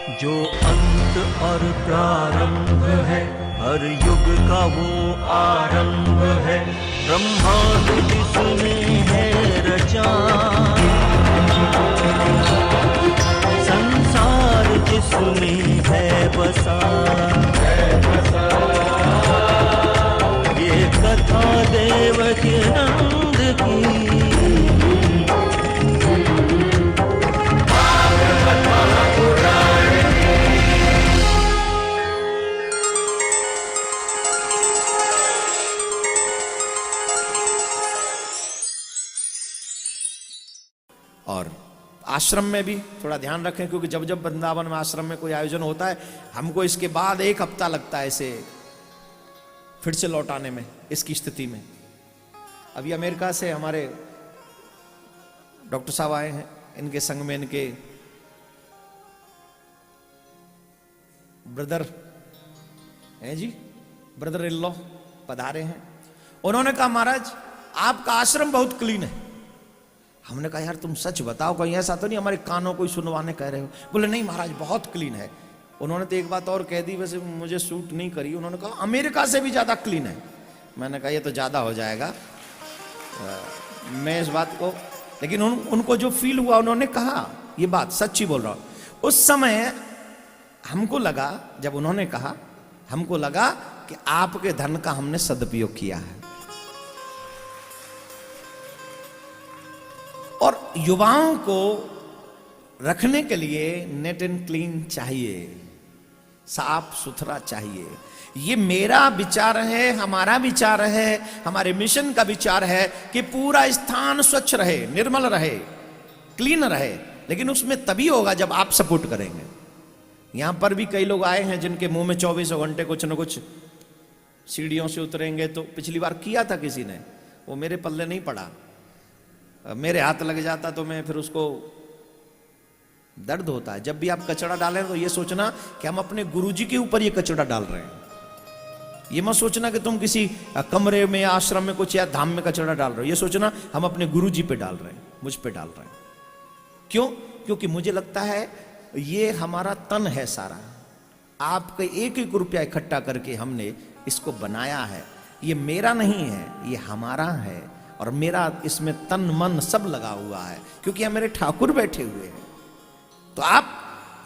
जो अंत और प्रारंभ है, हर युग का वो आरंभ है। ब्रह्मांड जिसने है रचा, संसार जिसने है बसा, ये कथा देवकी नंद की। और आश्रम में भी थोड़ा ध्यान रखें, क्योंकि जब जब वृंदावन में आश्रम में कोई आयोजन होता है, हमको इसके बाद 1 हफ्ता लगता है इसे फिर से लौटाने में, इसकी स्थिति में। अभी अमेरिका से हमारे डॉक्टर साहब आए हैं, इनके संग में इनके ब्रदर हैं जी, ब्रदर इन लॉ पधारे हैं। उन्होंने कहा महाराज आपका आश्रम बहुत क्लीन है। हमने कहा यार तुम सच बताओ, कहीं ऐसा तो नहीं हमारे कानों को सुनवाने कह रहे हो? बोले नहीं महाराज बहुत क्लीन है। उन्होंने तो एक बात और कह दी, वैसे मुझे सूट नहीं करी। उन्होंने कहा अमेरिका से भी ज्यादा क्लीन है। मैंने कहा ये तो ज्यादा हो जाएगा, मैं इस बात को, लेकिन उनको जो फील हुआ उन्होंने कहा ये बात सच्ची बोल रहा हूं। उस समय हमको लगा, जब उन्होंने कहा हमको लगा कि आपके धन का हमने सदुपयोग किया है। और युवाओं को रखने के लिए नेट एंड क्लीन चाहिए, साफ सुथरा चाहिए। ये मेरा विचार है, हमारा विचार है, हमारे मिशन का विचार है कि पूरा स्थान स्वच्छ रहे, निर्मल रहे, क्लीन रहे। लेकिन उसमें तभी होगा जब आप सपोर्ट करेंगे। यहां पर भी कई लोग आए हैं जिनके मुंह में 24 घंटे कुछ न कुछ, सीढ़ियों से उतरेंगे तो पिछली बार किया था किसी ने, वो मेरे पल्ले नहीं पड़ा, मेरे हाथ लग जाता तो मैं फिर उसको दर्द होता है। जब भी आप कचरा डालें तो ये सोचना कि हम अपने गुरुजी के ऊपर ये कचरा डाल रहे हैं। ये मत सोचना कि तुम किसी कमरे में, आश्रम में कुछ या धाम में कचरा डाल रहे हो। ये सोचना हम अपने गुरुजी पे डाल रहे हैं, मुझ पे डाल रहे हैं। क्यों? क्योंकि मुझे लगता है ये हमारा तन है सारा। आपके 1-1 रुपया इकट्ठा करके हमने इसको बनाया है। ये मेरा नहीं है, ये हमारा है। और मेरा इसमें तन मन सब लगा हुआ है, क्योंकि यहाँ मेरे ठाकुर बैठे हुए हैं। तो आप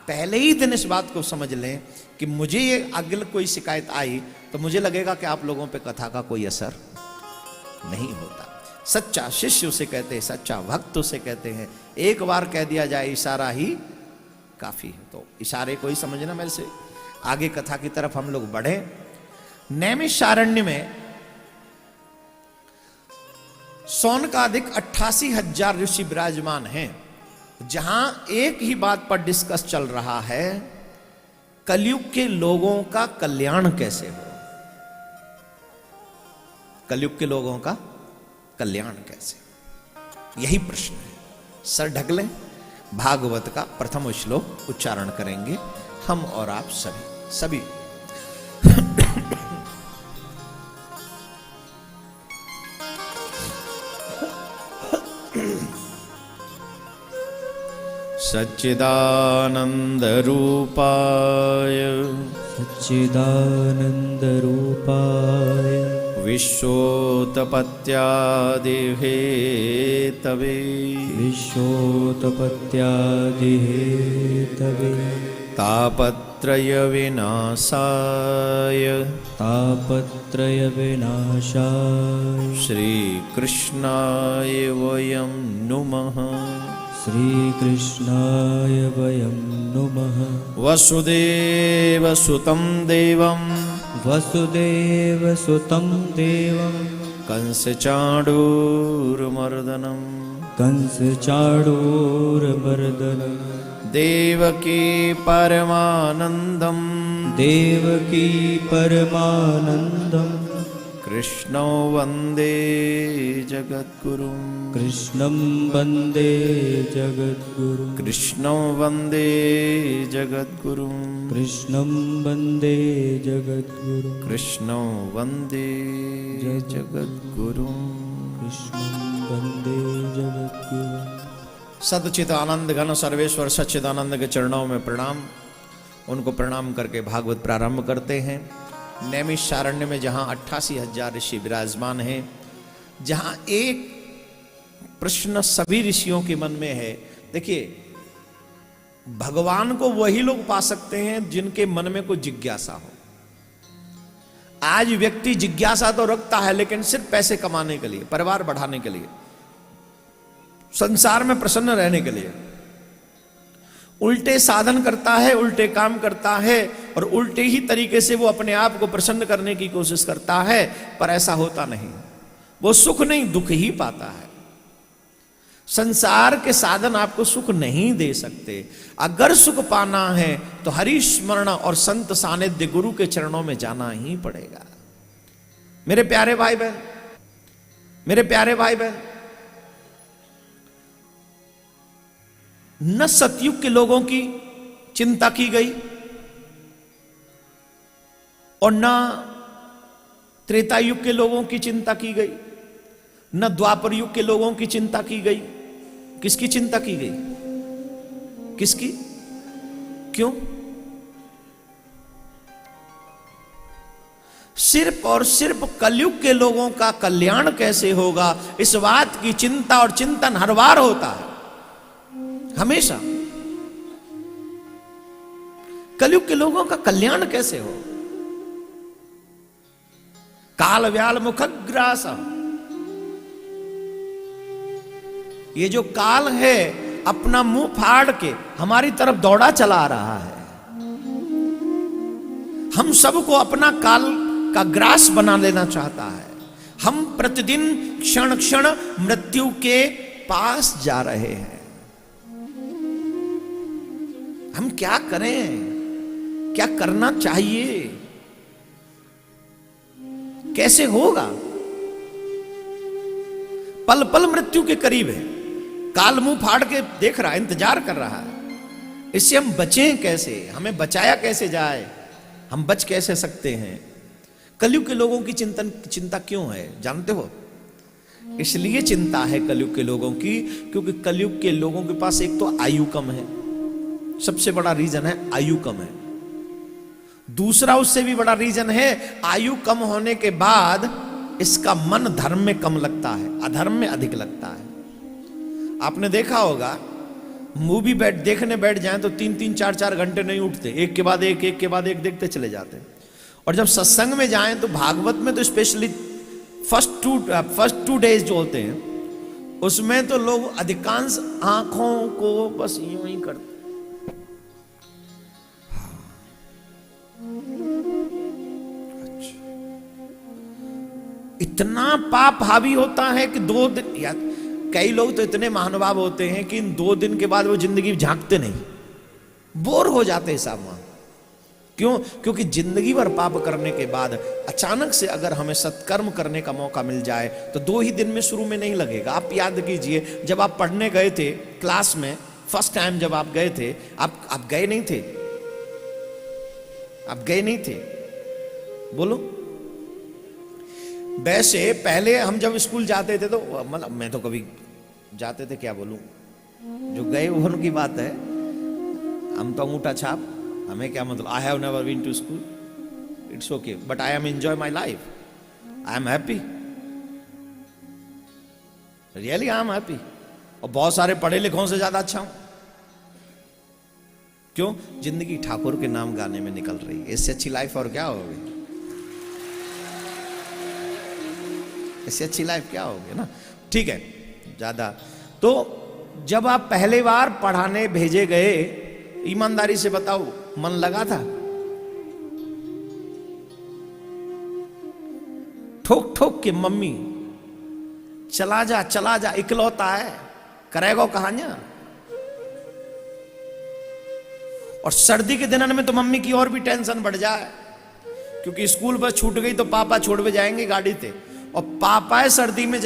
पहले ही दिन इस बात को समझ लें कि मुझे ये अगल कोई शिकायत आई तो मुझे लगेगा कि आप लोगों पे कथा का कोई असर नहीं होता। सच्चा शिष्य उसे कहते हैं, सच्चा भक्त उसे कहते हैं। एक बार कह दिया जाए इशारा ही काफी है। तो इशारे को ही समझना। मेरे से आगे कथा की तरफ हम लोग बढ़े। नैमिषारण्य में सौनकादिक 88,000 ऋषि विराजमान हैं, जहां एक ही बात पर डिस्कस चल रहा है, कलयुग के लोगों का कल्याण कैसे हो। कलयुग के लोगों का कल्याण कैसे, यही प्रश्न है। सर ढक लें, भागवत का प्रथम श्लोक उच्चारण करेंगे हम और आप सभी। सच्चिदानंद रूपाय विश्वोत्पत्त्यादिहेतवे तापत्रय विनाशाय श्री कृष्णाय वयं नुमः। श्रीकृष्णाय वयं नुमः। वसुदेवसुतं देवं कंसचाणूरमर्दनं देवकी परमानन्दं कृष्णो वन्दे जगद्गुरुं। कृष्णं वन्दे जगद्गुरुं। कृष्णो वन्दे जगद्गुरुं। कृष्णं वन्दे जगद्गुरुं। कृष्णो वन्दे जगद्गुरुं। कृष्णं वन्दे जगद्गुरुं। सदचित आनंद घन सर्वेश्वर सच्चिदानंद के चरणों में प्रणाम। उनको प्रणाम करके भागवत प्रारंभ करते हैं। नैमिषारण्य में जहां 88,000 ऋषि विराजमान हैं, जहां एक प्रश्न सभी ऋषियों के मन में है। देखिए, भगवान को वही लोग पा सकते हैं जिनके मन में कोई जिज्ञासा हो। आज व्यक्ति जिज्ञासा तो रखता है, लेकिन सिर्फ पैसे कमाने के लिए, परिवार बढ़ाने के लिए, संसार में प्रसन्न रहने के लिए उल्टे साधन करता है, उल्टे काम करता है, और उल्टे ही तरीके से वो अपने आप को प्रसन्न करने की कोशिश करता है। पर ऐसा होता नहीं, वो सुख नहीं दुख ही पाता है। संसार के साधन आपको सुख नहीं दे सकते। अगर सुख पाना है तो हरि स्मरण और संत सानिध्य गुरु के चरणों में जाना ही पड़ेगा। मेरे प्यारे भाई बहन, मेरे प्यारे भाई बहन, न सतयुग के लोगों की चिंता की गई और न त्रेता युग के लोगों की चिंता की गई, न द्वापर युग के लोगों की चिंता की गई। किसकी चिंता की गई? किसकी? क्यों? सिर्फ और सिर्फ कलयुग के लोगों का कल्याण कैसे होगा, इस बात की चिंता और चिंतन हर बार होता है, हमेशा। कलयुग के लोगों का कल्याण कैसे हो? काल व्याल मुखग्रासा, ये जो काल है अपना मुंह फाड़ के हमारी तरफ दौड़ा चला रहा है। हम सबको अपना काल का ग्रास बना लेना चाहता है। हम प्रतिदिन क्षण क्षण मृत्यु के पास जा रहे हैं। हम क्या करें? क्या करना चाहिए? कैसे होगा? पल पल मृत्यु के करीब है। काल मुंह फाड़ के देख रहा है, इंतजार कर रहा है। इससे हम बचें कैसे? हमें बचाया कैसे जाए? हम बच कैसे सकते हैं? कलयुग के लोगों की चिंता क्यों है जानते हो? इसलिए चिंता है कलयुग के लोगों की क्योंकि कलयुग के लोगों के पास एक तो आयु कम है, सबसे बड़ा रीजन है आयु कम है। दूसरा उससे भी बड़ा रीजन है आयु कम होने के बाद इसका मन धर्म में कम लगता है, अधर्म में अधिक लगता है। आपने देखा होगा मूवी देखने बैठ जाएं तो 3-3, 4-4 घंटे नहीं उठते, एक के बाद एक देखते चले जाते हैं। और जब सत्संग में जाएं तो भागवत में तो स्पेशली फर्स्ट 2 डेज जो होते हैं उसमें तो लोग अधिकांश आंखों को बस यूं ही करते। इतना पाप हावी होता है कि 2 दिन, या कई लोग तो इतने महानुभाव होते हैं कि इन 2 दिन के बाद वो जिंदगी झांकते नहीं, बोर हो जाते हैं साहब वहां। क्यों? क्योंकि जिंदगी भर पाप करने के बाद अचानक से अगर हमें सत्कर्म करने का मौका मिल जाए तो 2 ही दिन में शुरू में नहीं लगेगा। आप याद कीजिए जब आप पढ़ने गए थे क्लास में, फर्स्ट टाइम जब आप गए थे, आप गए नहीं थे? आप गए नहीं थे? बोलो। वैसे पहले हम जब स्कूल जाते थे तो मतलब मैं तो कभी जाते थे, क्या बोलूं, जो गए उनकी बात है। हम तो अंगूठा छाप, हमें क्या मतलब। I have never been to school, it's okay, but I am enjoy my life, I am happy, really I am happy. और बहुत सारे पढ़े लिखों से ज्यादा अच्छा हूं। क्यों? जिंदगी ठाकुर के नाम गाने में निकल रही है। इससे अच्छी लाइफ और क्या होगी? इससे अच्छी लाइफ क्या होगी ना। ठीक है, ज्यादा तो जब आप पहली बार पढ़ाने भेजे गए, ईमानदारी से बताओ, मन लगा था? ठोक ठोक के मम्मी चला जा, इकलौता है, करेगा कहानियां। और सर्दी के दिनों में तो मम्मी की और भी टेंशन बढ़ जाए, क्योंकि स्कूल बस छूट गई तो पापा छोड़ के जाएंगे गाड़ी से, और पापा सर्दी में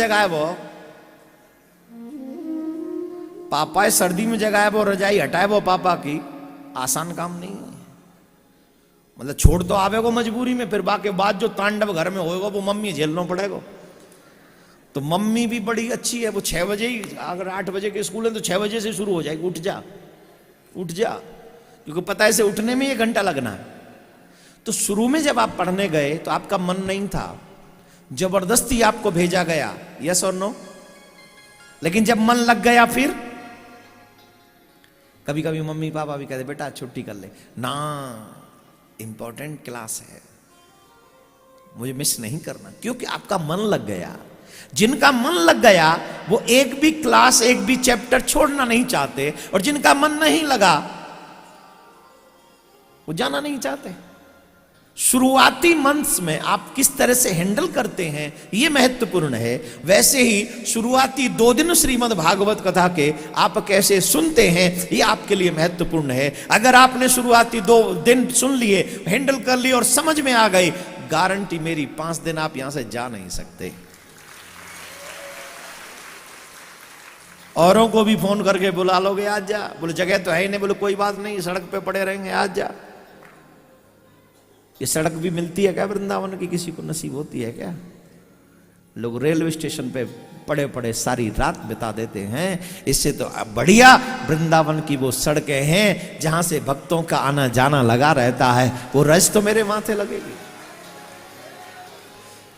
जगाए वो रजाई हटाए वो पापा की, आसान काम नहीं है। मतलब छोड़ तो आवे को मजबूरी में, फिर बाकी बाद जो तांडव घर में होएगा वो मम्मी झेलना पड़ेगा। तो मम्मी भी बड़ी अच्छी है, वो 6 बजे ही, अगर 8 बजे के स्कूल है तो 6 बजे से शुरू हो जाएगी, उठ जा। क्योंकि पता है इसे उठने में 1 घंटा लगना है। तो शुरू में जब आप पढ़ने गए तो आपका मन नहीं था, जबरदस्ती आपको भेजा गया, यस और नो। लेकिन जब मन लग गया फिर कभी कभी मम्मी पापा भी कहते बेटा छुट्टी कर ले ना, इंपॉर्टेंट क्लास है, मुझे मिस नहीं करना, क्योंकि आपका मन लग गया। जिनका मन लग गया वो एक भी क्लास, एक भी चैप्टर छोड़ना नहीं चाहते, और जिनका मन नहीं लगा वो जाना नहीं चाहते। शुरुआती मंथ्स में आप किस तरह से हैंडल करते हैं यह महत्वपूर्ण है। वैसे ही शुरुआती 2 दिन श्रीमद् भागवत कथा के आप कैसे सुनते हैं यह आपके लिए महत्वपूर्ण है। अगर आपने शुरुआती 2 दिन सुन लिए, हैंडल कर लिए और समझ में आ गए, गारंटी मेरी 5 दिन आप यहां से जा नहीं सकते। औरों को भी फोन करके बुला लोगे, आज जा, बोले जगह तो है ही नहीं, बोले कोई बात नहीं सड़क पे पड़े रहेंगे, आज जा। ये सड़क भी मिलती है क्या वृंदावन की? किसी को नसीब होती है क्या? लोग रेलवे स्टेशन पे पड़े पड़े सारी रात बिता देते हैं। इससे तो बढ़िया वृंदावन की वो सड़कें हैं जहां से भक्तों का आना जाना लगा रहता है, वो रज तो मेरे माथे लगेगी।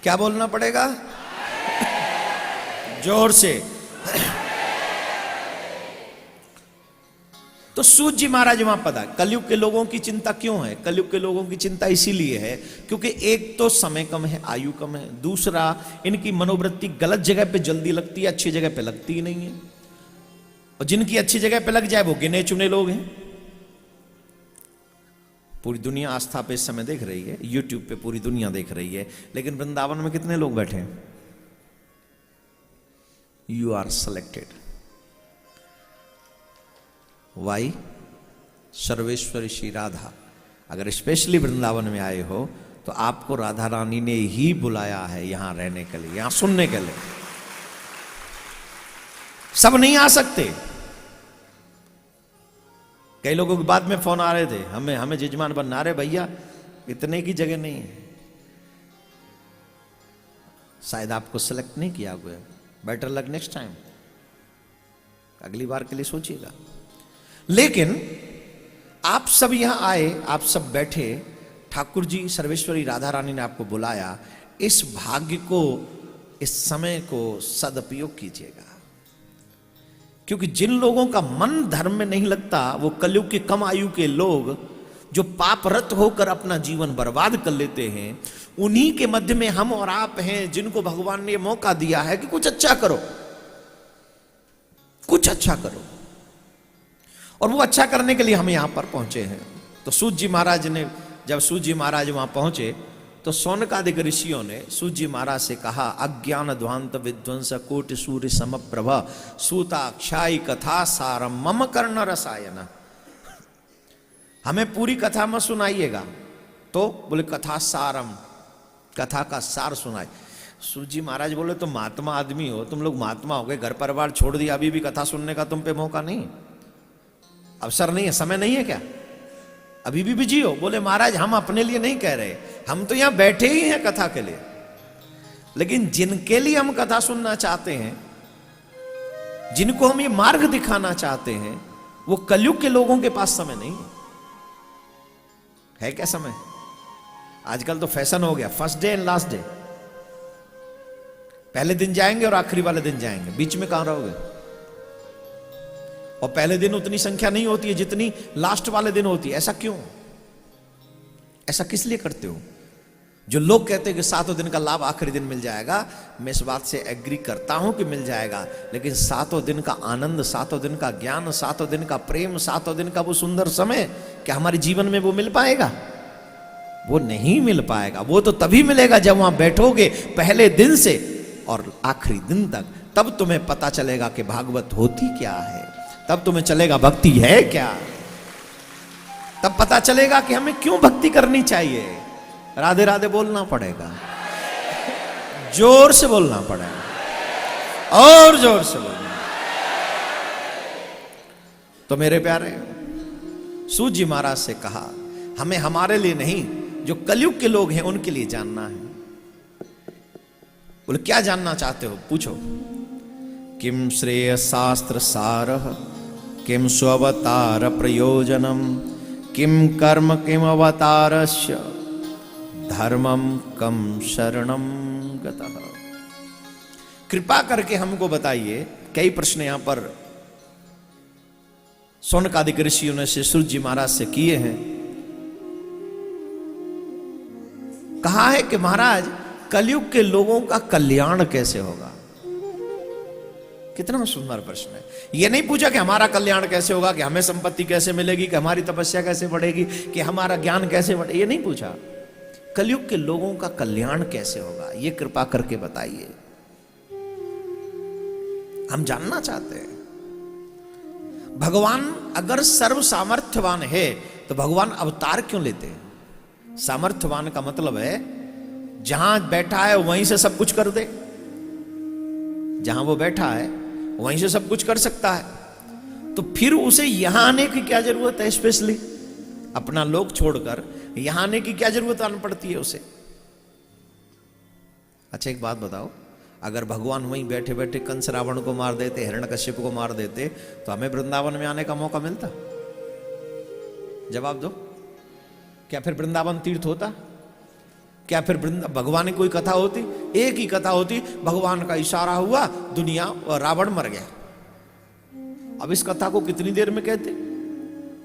क्या बोलना पड़ेगा? जोर से। तो सूत जी महाराज वहां पता, कलयुग के लोगों की चिंता क्यों है? कलयुग के लोगों की चिंता इसीलिए है क्योंकि एक तो समय कम है, आयु कम है, दूसरा इनकी मनोवृत्ति गलत जगह पे जल्दी लगती है, अच्छी जगह पे लगती ही नहीं है। और जिनकी अच्छी जगह पे लग जाए वो गिने चुने लोग हैं। पूरी दुनिया आस्था पे इस समय देख रही है, यूट्यूब पे पूरी दुनिया देख रही है, लेकिन वृंदावन में कितने लोग बैठे हैं? You are selected. Why? Sarveshwari Shri Radha अगर स्पेशली वृंदावन में आए हो तो आपको राधा रानी ने ही बुलाया है यहां रहने के लिए, यहां सुनने के लिए। सब नहीं आ सकते। कई लोगों के बाद में फोन आ रहे थे, हमें जजमान बनना रहे भैया, इतने की जगह नहीं है, शायद आपको सेलेक्ट नहीं किया हुआ। बेटर लक नेक्स्ट टाइम, अगली बार के लिए सोचिएगा। लेकिन आप सब यहां आए, आप सब बैठे, ठाकुर जी सर्वेश्वरी राधा रानी ने आपको बुलाया। इस भाग्य को, इस समय को सदुपयोग कीजिएगा, क्योंकि जिन लोगों का मन धर्म में नहीं लगता, वो कलयुग के कम आयु के लोग जो पापरत होकर अपना जीवन बर्बाद कर लेते हैं, उन्हीं के मध्य में हम और आप हैं जिनको भगवान ने मौका दिया है कि कुछ अच्छा करो, कुछ अच्छा करो। और वो अच्छा करने के लिए हम यहां पर पहुंचे हैं। तो सूत जी महाराज ने, जब सूत जी महाराज वहां पहुंचे तो सौनकादिक ऋषियों ने सूत जी महाराज से कहा, अज्ञान ध्वांत विध्वंस कोटि सूर्य समप्रभ सूताक्षाई कथा सारम मम कर्ण रसायन। हमें पूरी कथा मत सुनाइएगा। तो बोले कथा सारम, कथा का सार सुनाए। सूत जी महाराज बोले तुम महात्मा आदमी हो, तुम लोग महात्मा हो गए, घर परिवार छोड़ दिया, अभी भी कथा सुनने का तुम पे मौका नहीं, अवसर नहीं है, समय नहीं है क्या? अभी भी बिजी हो? बोले महाराज हम अपने लिए नहीं कह रहे, हम तो यहां बैठे ही हैं कथा के लिए, लेकिन जिनके लिए हम कथा सुनना चाहते हैं, जिनको हम ये मार्ग दिखाना चाहते हैं, वो कलयुग के लोगों के पास समय नहीं है क्या? समय आजकल तो फैशन हो गया, first day and last day, पहले दिन जाएंगे और आखिरी वाले दिन जाएंगे, बीच में कहां रहोगे? और पहले दिन उतनी संख्या नहीं होती है जितनी लास्ट वाले दिन होती है। ऐसा क्यों? ऐसा किस लिए करते हो? जो लोग कहते हैं कि 7 दिन का लाभ आखिरी दिन मिल जाएगा, मैं इस बात से एग्री करता हूं कि मिल जाएगा, लेकिन 7 दिन का आनंद, 7 दिन का ज्ञान, 7 दिन का प्रेम, 7 दिन का वो सुंदर समय क्या हमारे जीवन में वो मिल पाएगा? वो नहीं मिल पाएगा। वो तो तभी मिलेगा जब वहां बैठोगे पहले दिन से और आखिरी दिन तक, तब तुम्हें पता चलेगा कि भागवत होती क्या है, तब तुम्हें चलेगा भक्ति है क्या, तब पता चलेगा कि हमें क्यों भक्ति करनी चाहिए। राधे राधे बोलना पड़ेगा, जोर से बोलना पड़ेगा, और जोर से बोलना। तो मेरे प्यारे, सूत जी महाराज से कहा, हमें हमारे लिए नहीं, जो कलयुग के लोग हैं उनके लिए जानना है। बोले क्या जानना चाहते हो? पूछो। किम श्रेय शास्त्र सारः किम स्वावतार प्रयोजनम किम कर्म किम अवतारस्य धर्मम कम शरणम गतः। कृपा करके हमको बताइए, कई प्रश्न यहां पर शौनकादिक ऋषियों ने श्री जी महाराज से किए हैं। कहा है कि महाराज कलयुग के लोगों का कल्याण कैसे होगा। कितना सुंदर प्रश्न है। यह नहीं पूछा कि हमारा कल्याण कैसे होगा, कि हमें संपत्ति कैसे मिलेगी, कि हमारी तपस्या कैसे बढ़ेगी, कि हमारा ज्ञान कैसे बढ़ेगा। यह नहीं पूछा, कलयुग के लोगों का कल्याण कैसे होगा, यह कृपा करके बताइए, हम जानना चाहते हैं। भगवान अगर सर्व सामर्थ्यवान है तो भगवान अवतार क्यों लेते हैं? सामर्थ्यवान का मतलब है जहां बैठा है वहीं से सब कुछ कर दे। जहां वो बैठा है वहीं से सब कुछ कर सकता है, तो फिर उसे यहां आने की क्या जरूरत है? स्पेशली अपना लोक छोड़कर यहां आने की क्या जरूरत आनी पड़ती है उसे? अच्छा एक बात बताओ, अगर भगवान वहीं बैठे बैठे कंस रावण को मार देते, हिरण्यकश्यप को मार देते, तो हमें वृंदावन में आने का मौका मिलता? जवाब दो। क्या फिर वृंदावन तीर्थ होता? क्या फिर भगवान की कोई कथा होती? एक ही कथा होती, भगवान का इशारा हुआ, दुनिया और रावण मर गया। अब इस कथा को कितनी देर में कहते?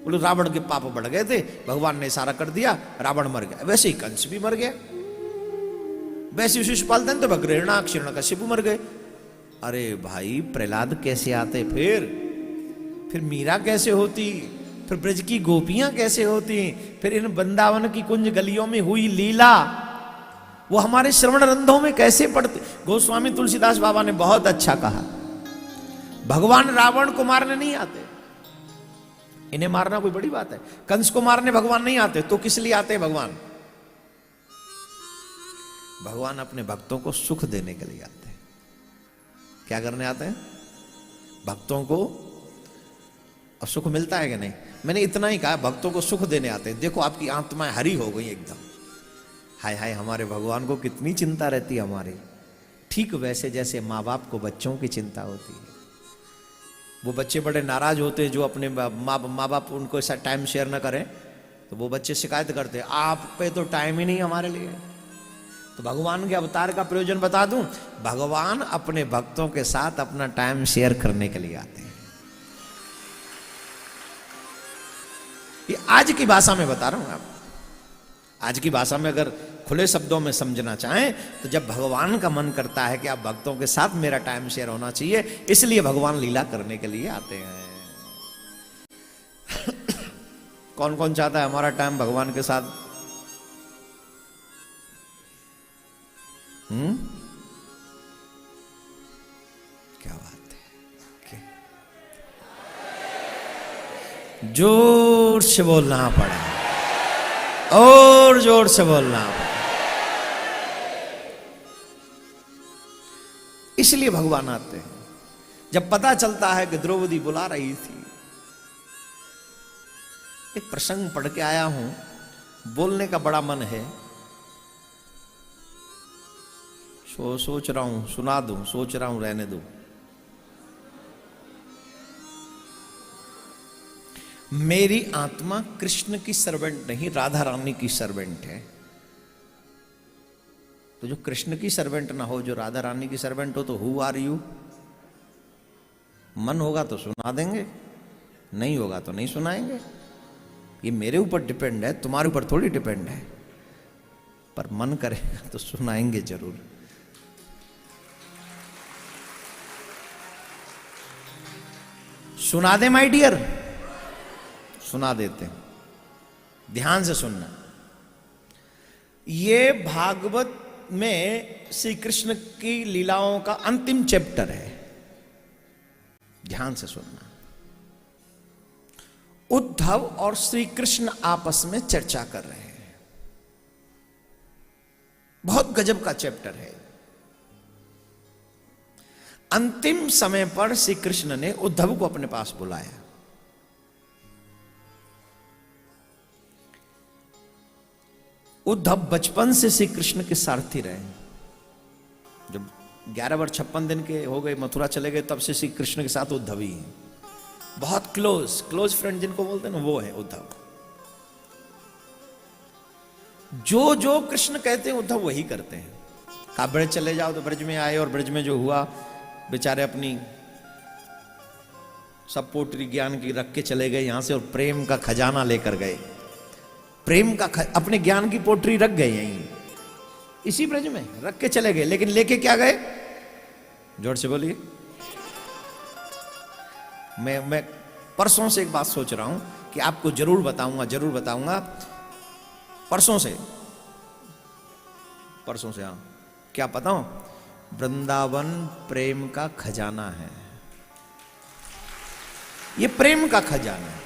बोले रावण के पाप बढ़ गए थे, भगवान ने इशारा कर दिया, रावण मर गया। वैसे ही कंस भी मर गया, वैसे ही शिशुपाल दंत भग हिरण्यकश्यप मर गए। अरे भाई प्रहलाद कैसे आते? फिर मीरा कैसे होती? फिर ब्रज की गोपियां कैसे होती? फिर इन वृंदावन की कुंज गलियों में हुई लीला वो हमारे श्रवण रंधों में कैसे पड़ते? गोस्वामी तुलसीदास बाबा ने बहुत अच्छा कहा, भगवान रावण को मारने नहीं आते। इन्हें मारना कोई बड़ी बात है? कंस को मारने भगवान नहीं आते, तो किस लिए आते हैं भगवान? भगवान अपने भक्तों को सुख देने के लिए आते हैं। क्या करने आते हैं? भक्तों को। और सुख मिलता है कि नहीं? मैंने इतना ही कहा, भक्तों को सुख देने आते हैं। देखो आपकी आत्माएं हरी हो गई एकदम। हाय हाय, हमारे भगवान को कितनी चिंता रहती है हमारी। ठीक वैसे जैसे माँ बाप को बच्चों की चिंता होती है। वो बच्चे बड़े नाराज होते हैं जो अपने माँ बाप उनको ऐसा टाइम शेयर न करें, तो वो बच्चे शिकायत करते हैं, आप पे तो टाइम ही नहीं हमारे लिए। तो भगवान के अवतार का प्रयोजन बता दूं, भगवान अपने भक्तों के साथ अपना टाइम शेयर करने के लिए आते हैं। ये आज की भाषा में बता रहा हूं। आप आज की भाषा में अगर खुले शब्दों में समझना चाहें तो जब भगवान का मन करता है कि आप भक्तों के साथ मेरा टाइम शेयर होना चाहिए, इसलिए भगवान लीला करने के लिए आते हैं। कौन कौन चाहता है हमारा टाइम भगवान के साथ? क्या बात है, जोर से बोलना पड़ा, और जोर से बोलना पड़ा। इसलिए भगवान आते हैं। जब पता चलता है कि द्रौपदी बुला रही थी, एक प्रसंग पढ़ के आया हूं, बोलने का बड़ा मन है, सोच रहा हूं सुना दूं, सोच रहा हूं रहने दूं। मेरी आत्मा कृष्ण की सर्वेंट नहीं, राधा रानी की सर्वेंट है। तो जो कृष्ण की सर्वेंट ना हो, जो राधा रानी की सर्वेंट हो, तो हु आर यू? मन होगा तो सुना देंगे, नहीं होगा तो नहीं सुनाएंगे। ये मेरे ऊपर डिपेंड है, तुम्हारे ऊपर थोड़ी डिपेंड है। पर मन करेगा तो सुनाएंगे जरूर। सुना दे माय डियर, सुना देते हैं। ध्यान से सुनना। ये भागवत में श्री कृष्ण की लीलाओं का अंतिम चैप्टर है। ध्यान से सुनना। उद्धव और श्री कृष्ण आपस में चर्चा कर रहे हैं। बहुत गजब का चैप्टर है। अंतिम समय पर श्री कृष्ण ने उद्धव को अपने पास बुलाया। उद्धव बचपन से श्री कृष्ण के सारथी रहे। जब 11 वर्ष 56 दिन के हो गए, मथुरा चले गए, तब से श्री कृष्ण के साथ उद्धव ही हैं। बहुत क्लोज फ्रेंड जिनको बोलते हैं ना, वो है उद्धव। जो जो कृष्ण कहते हैं उद्धव वही करते हैं। कहा ब्रज चले जाओ, तो ब्रज में आए और ब्रज में जो हुआ, बेचारे अपनी सब पोटरी ज्ञान की रख के चले गए यहां से, और प्रेम का खजाना लेकर गए। प्रेम का अपने ज्ञान की पोटरी रख गए यहीं इसी ब्रज में रख के चले गए, लेकिन लेके क्या गए? जोर से बोलिए। मैं परसों से एक बात सोच रहा हूं कि आपको जरूर बताऊंगा परसों से हाँ, क्या पता हो, वृंदावन प्रेम का खजाना है। ये प्रेम का खजाना है।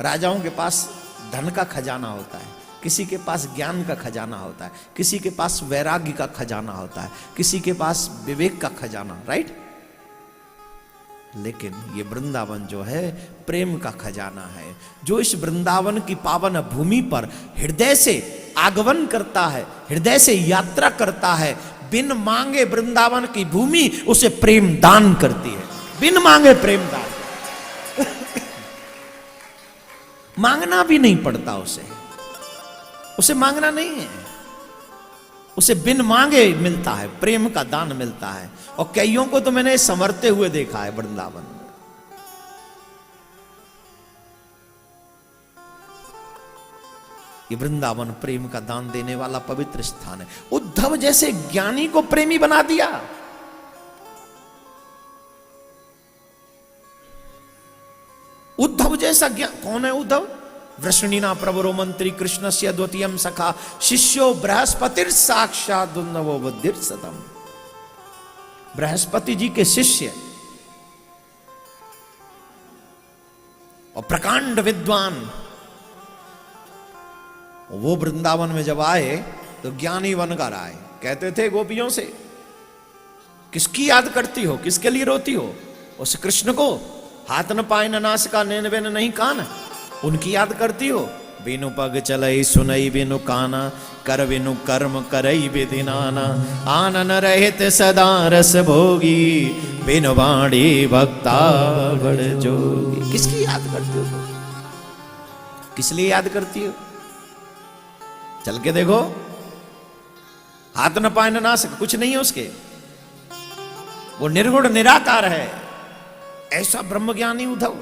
राजाओं के पास धन का खजाना होता है, किसी के पास ज्ञान का खजाना होता है, किसी के पास वैराग्य का खजाना होता है, किसी के पास विवेक का खजाना, राइट? लेकिन ये वृंदावन जो है प्रेम का खजाना है। जो इस वृंदावन की पावन भूमि पर हृदय से आगमन करता है, हृदय से यात्रा करता है, बिन मांगे वृंदावन की भूमि उसे प्रेम दान करती है। बिन मांगे प्रेम दान मांगना भी नहीं पड़ता उसे मांगना नहीं है, उसे बिन मांगे मिलता है, प्रेम का दान मिलता है। और कईयों को तो मैंने संवरते हुए देखा है वृंदावन में। ये वृंदावन प्रेम का दान देने वाला पवित्र स्थान है। उद्धव जैसे ज्ञानी को प्रेमी बना दिया। उद्धव जैसा ज्ञान, कौन है उद्धव? वृष्णिना प्रवरो मंत्री कृष्णस्य द्वितीयम सखा शिष्यो बृहस्पतिर साक्षात दुर्नवो बुद्धिर सतम। बृहस्पति जी के शिष्य और प्रकांड विद्वान, वो वृंदावन में जब आए तो ज्ञानी बनकर आए। कहते थे गोपियों से, किसकी याद करती हो, किसके लिए रोती हो? उस कृष्ण को, हाथ न पाए न नासिका नैन बेन नहीं कान, उनकी याद करती हो। बिनु पग चलई सुनई बिनु काना, कर बिनु कर्म करई विधि नाना, आनन रहित सदा रस भोगी, बिनु वाणी भक्ता बड़ जोगी। किसकी याद करती हो? किस लिए याद करती हो? चल के देखो, हाथ न पाए न नासिक, कुछ नहीं है उसके, वो निर्गुण निराकार है। ऐसा ब्रह्मज्ञानी उद्धव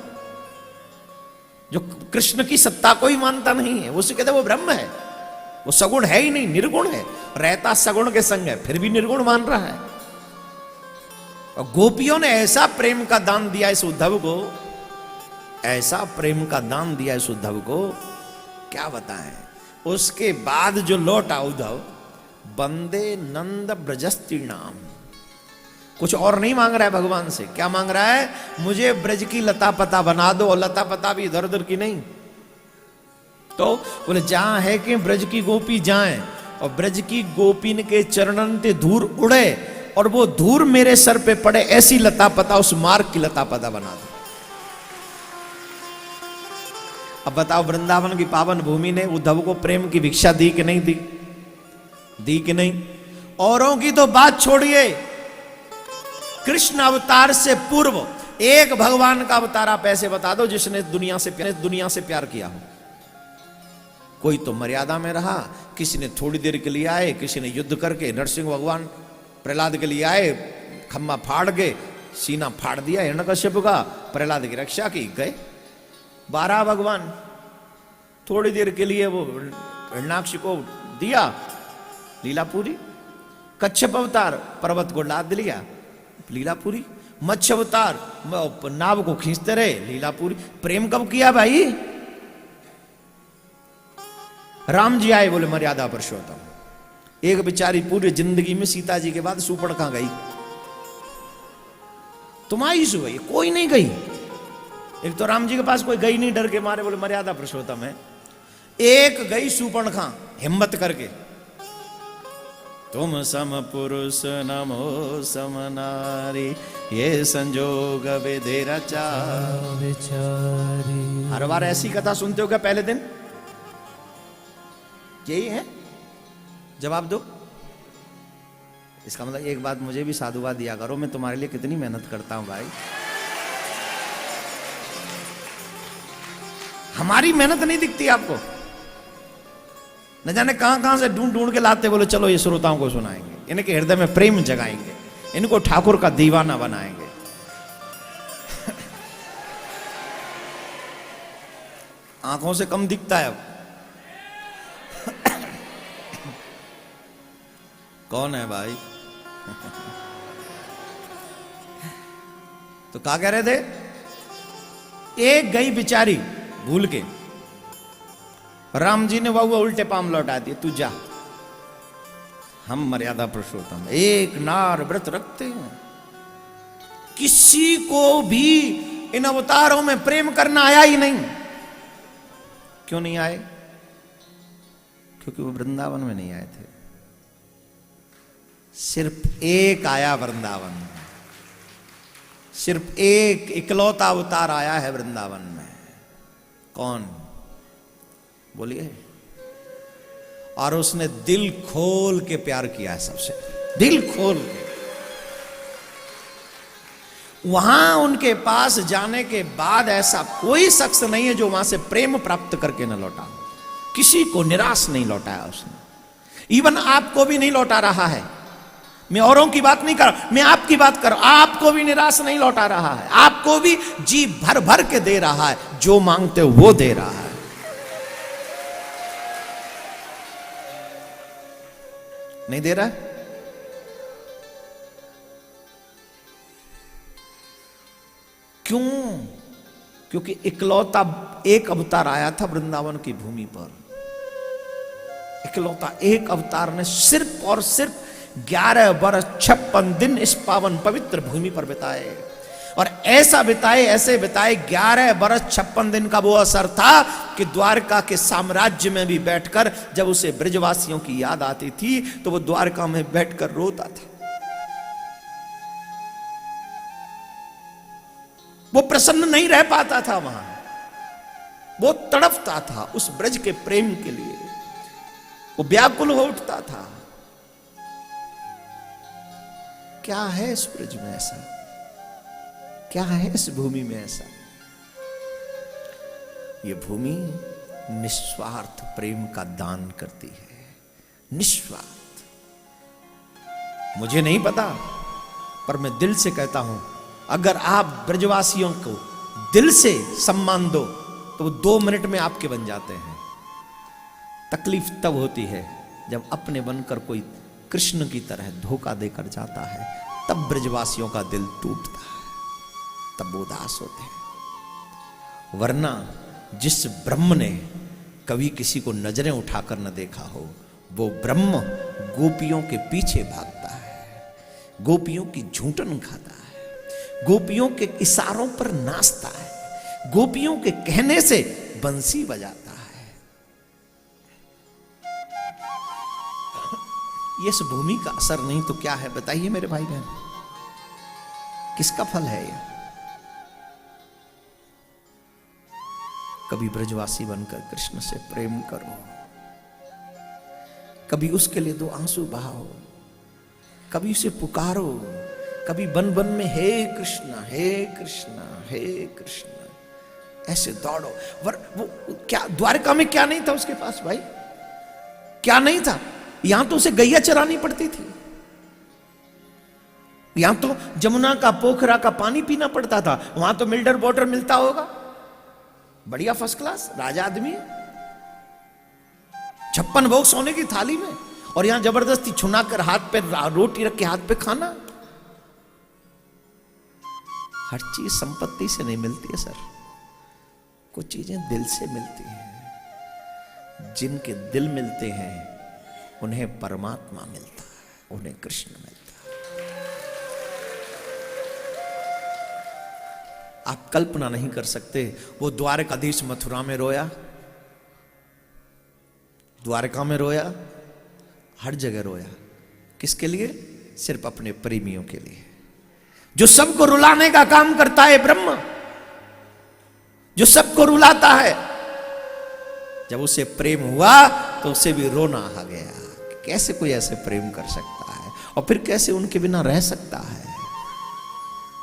जो कृष्ण की सत्ता को ही मानता नहीं है, उसे कहते वो ब्रह्म है, वो सगुण है ही नहीं, निर्गुण है। रहता सगुण के संग है, फिर भी निर्गुण मान रहा है। और गोपियों ने ऐसा प्रेम का दान दिया इस उद्धव को, ऐसा प्रेम का दान दिया इस उद्धव को, क्या बताएं। उसके बाद जो लौटा उद्धव, बंदे नंद ब्रजस्ती नाम, कुछ और नहीं मांग रहा है भगवान से। क्या मांग रहा है? मुझे ब्रज की लता पता बना दो, और लता पता भी इधर उधर की नहीं। तो बोले जहां है कि ब्रज की गोपी जाए, और ब्रज की गोपीन के चरणन ते धूर उड़े, और वो धूर मेरे सर पे पड़े, ऐसी लता पता, उस मार्ग की लता पता बना दो। अब बताओ, वृंदावन की पावन भूमि ने उद्धव को प्रेम की भिक्षा दी कि नहीं दी? दी कि नहीं? औरों की तो बात छोड़िए, कृष्ण अवतार से पूर्व एक भगवान का अवतार आप ऐसे बता दो जिसने दुनिया से प्यार किया हो। कोई तो मर्यादा में रहा, किसी ने थोड़ी देर के लिए आए, किसी ने युद्ध करके, नरसिंह भगवान प्रहलाद के लिए आए, खम्मा फाड़ के सीना फाड़ दिया हिरण्यकश्यप का, प्रहलाद की रक्षा की, गए। 12 भगवान थोड़ी देर के लिए वो हिरण्याक्ष को दिया लीला पूरी। कच्छप अवतार पर्वत को लाद लिया, लीला पूरी। मत्स्य अवतार नाव को खींचते रहे, लीला पूरी। प्रेम कब किया भाई? राम जी आए, बोले मर्यादा पुरुषोत्तम। एक बेचारी पूरी जिंदगी में सीता जी के बाद सूर्पणखा गई, तुम्हारी सु गई, कोई नहीं गई। एक तो राम जी के पास कोई गई नहीं, डर के मारे, बोले मर्यादा पुरुषोत्तम है। एक गई सूर्पणखा हिम्मत करके, तुम सम पुरुष नमो सम नारी, ये संजोग विधि रचा विचारी। हर बार ऐसी कथा सुनते हो क्या पहले दिन? यही है? जवाब दो। इसका मतलब एक बात मुझे भी साधुवाद दिया करो, मैं तुम्हारे लिए कितनी मेहनत करता हूं भाई। हमारी मेहनत नहीं दिखती आपको? न जाने कहां कहां से ढूंढ ढूंढ के लाते, बोले चलो ये श्रोताओं को सुनाएंगे, इनके हृदय में प्रेम जगाएंगे, इनको ठाकुर का दीवाना बनाएंगे। आंखों से कम दिखता है अब। कौन है भाई? तो क्या कह रहे थे? एक गई बेचारी भूल के, राम जी ने वह उल्टे पाम लौटा दिए, तू जा। हम मर्यादा पुरुषोत्तम एक नार व्रत रखते हैं। किसी को भी इन अवतारों में प्रेम करना आया ही नहीं। क्यों नहीं आए? क्योंकि वो वृंदावन में नहीं आए थे। सिर्फ एक आया वृंदावन में, सिर्फ एक इकलौता अवतार आया है वृंदावन में। कौन? बोलिए। और उसने दिल खोल के प्यार किया है सबसे, दिल खोल के। वहां उनके पास जाने के बाद ऐसा कोई शख्स नहीं है जो वहां से प्रेम प्राप्त करके न लौटा। किसी को निराश नहीं लौटाया उसने। इवन आपको भी नहीं लौटा रहा है। मैं औरों की बात नहीं कर रहा, मैं आपकी बात कर रहा हूं। आपको भी निराश नहीं लौटा रहा है, आपको भी जी भर भर के दे रहा है। जो मांगते हो वो दे रहा है। नहीं दे रहा है? क्यों? क्योंकि इकलौता एक अवतार आया था वृंदावन की भूमि पर। इकलौता एक अवतार ने सिर्फ और सिर्फ 11 वर्ष 56 दिन इस पावन पवित्र भूमि पर बिताए। और ऐसा बिताए, ऐसे बिताए, 11 वर्ष 56 दिन का वो असर था कि द्वारका के साम्राज्य में भी बैठकर जब उसे ब्रजवासियों की याद आती थी तो वो द्वारका में बैठकर रोता था। वो प्रसन्न नहीं रह पाता था वहां, वो तड़पता था उस ब्रज के प्रेम के लिए, वो व्याकुल हो उठता था। क्या है इस ब्रज में ऐसा? क्या है इस भूमि में ऐसा? ये भूमि निस्वार्थ प्रेम का दान करती है, निस्वार्थ। मुझे नहीं पता, पर मैं दिल से कहता हूं, अगर आप ब्रजवासियों को दिल से सम्मान दो तो वो 2 मिनट में आपके बन जाते हैं। तकलीफ तब होती है जब अपने बनकर कोई कृष्ण की तरह धोखा देकर जाता है, तब ब्रजवासियों का दिल टूटता है, तब वो उदास होते हैं। वरना जिस ब्रह्म ने कभी किसी को नजरें उठाकर न देखा हो, वो ब्रह्म गोपियों के पीछे भागता है, गोपियों की झूठन खाता है, गोपियों के इशारों पर नाचता है, गोपियों के कहने से बंसी बजाता है। ये इस भूमि का असर नहीं तो क्या है? बताइए मेरे भाई बहन, किसका फल है ये? कभी ब्रजवासी बनकर कृष्ण से प्रेम करो, कभी उसके लिए 2 आंसू बहाओ, कभी उसे पुकारो, कभी बन बन में हे कृष्णा हे कृष्णा हे कृष्णा ऐसे दौड़ो। वो क्या द्वारका में क्या नहीं था उसके पास भाई? क्या नहीं था? यहां तो उसे गैया चरानी पड़ती थी, यहां तो जमुना का पोखरा का पानी पीना पड़ता था, वहां तो मिल्डर वाटर मिलता होगा, बढ़िया फर्स्ट क्लास राजा आदमी, 56 भोग सोने की थाली में, और यहां जबरदस्ती छुना कर हाथ पे रोटी रख के हाथ पे खाना। हर चीज संपत्ति से नहीं मिलती है सर, कुछ चीजें दिल से मिलती हैं। जिनके दिल मिलते हैं उन्हें परमात्मा मिलता है, उन्हें कृष्ण मिलता है। आप कल्पना नहीं कर सकते, वो द्वारकाधीश मथुरा में रोया, द्वारका में रोया, हर जगह रोया। किसके लिए? सिर्फ अपने प्रेमियों के लिए। जो सबको रुलाने का काम करता है ब्रह्म, जो सबको रुलाता है, जब उसे प्रेम हुआ तो उसे भी रोना आ गया। कैसे कोई ऐसे प्रेम कर सकता है, और फिर कैसे उनके बिना रह सकता है?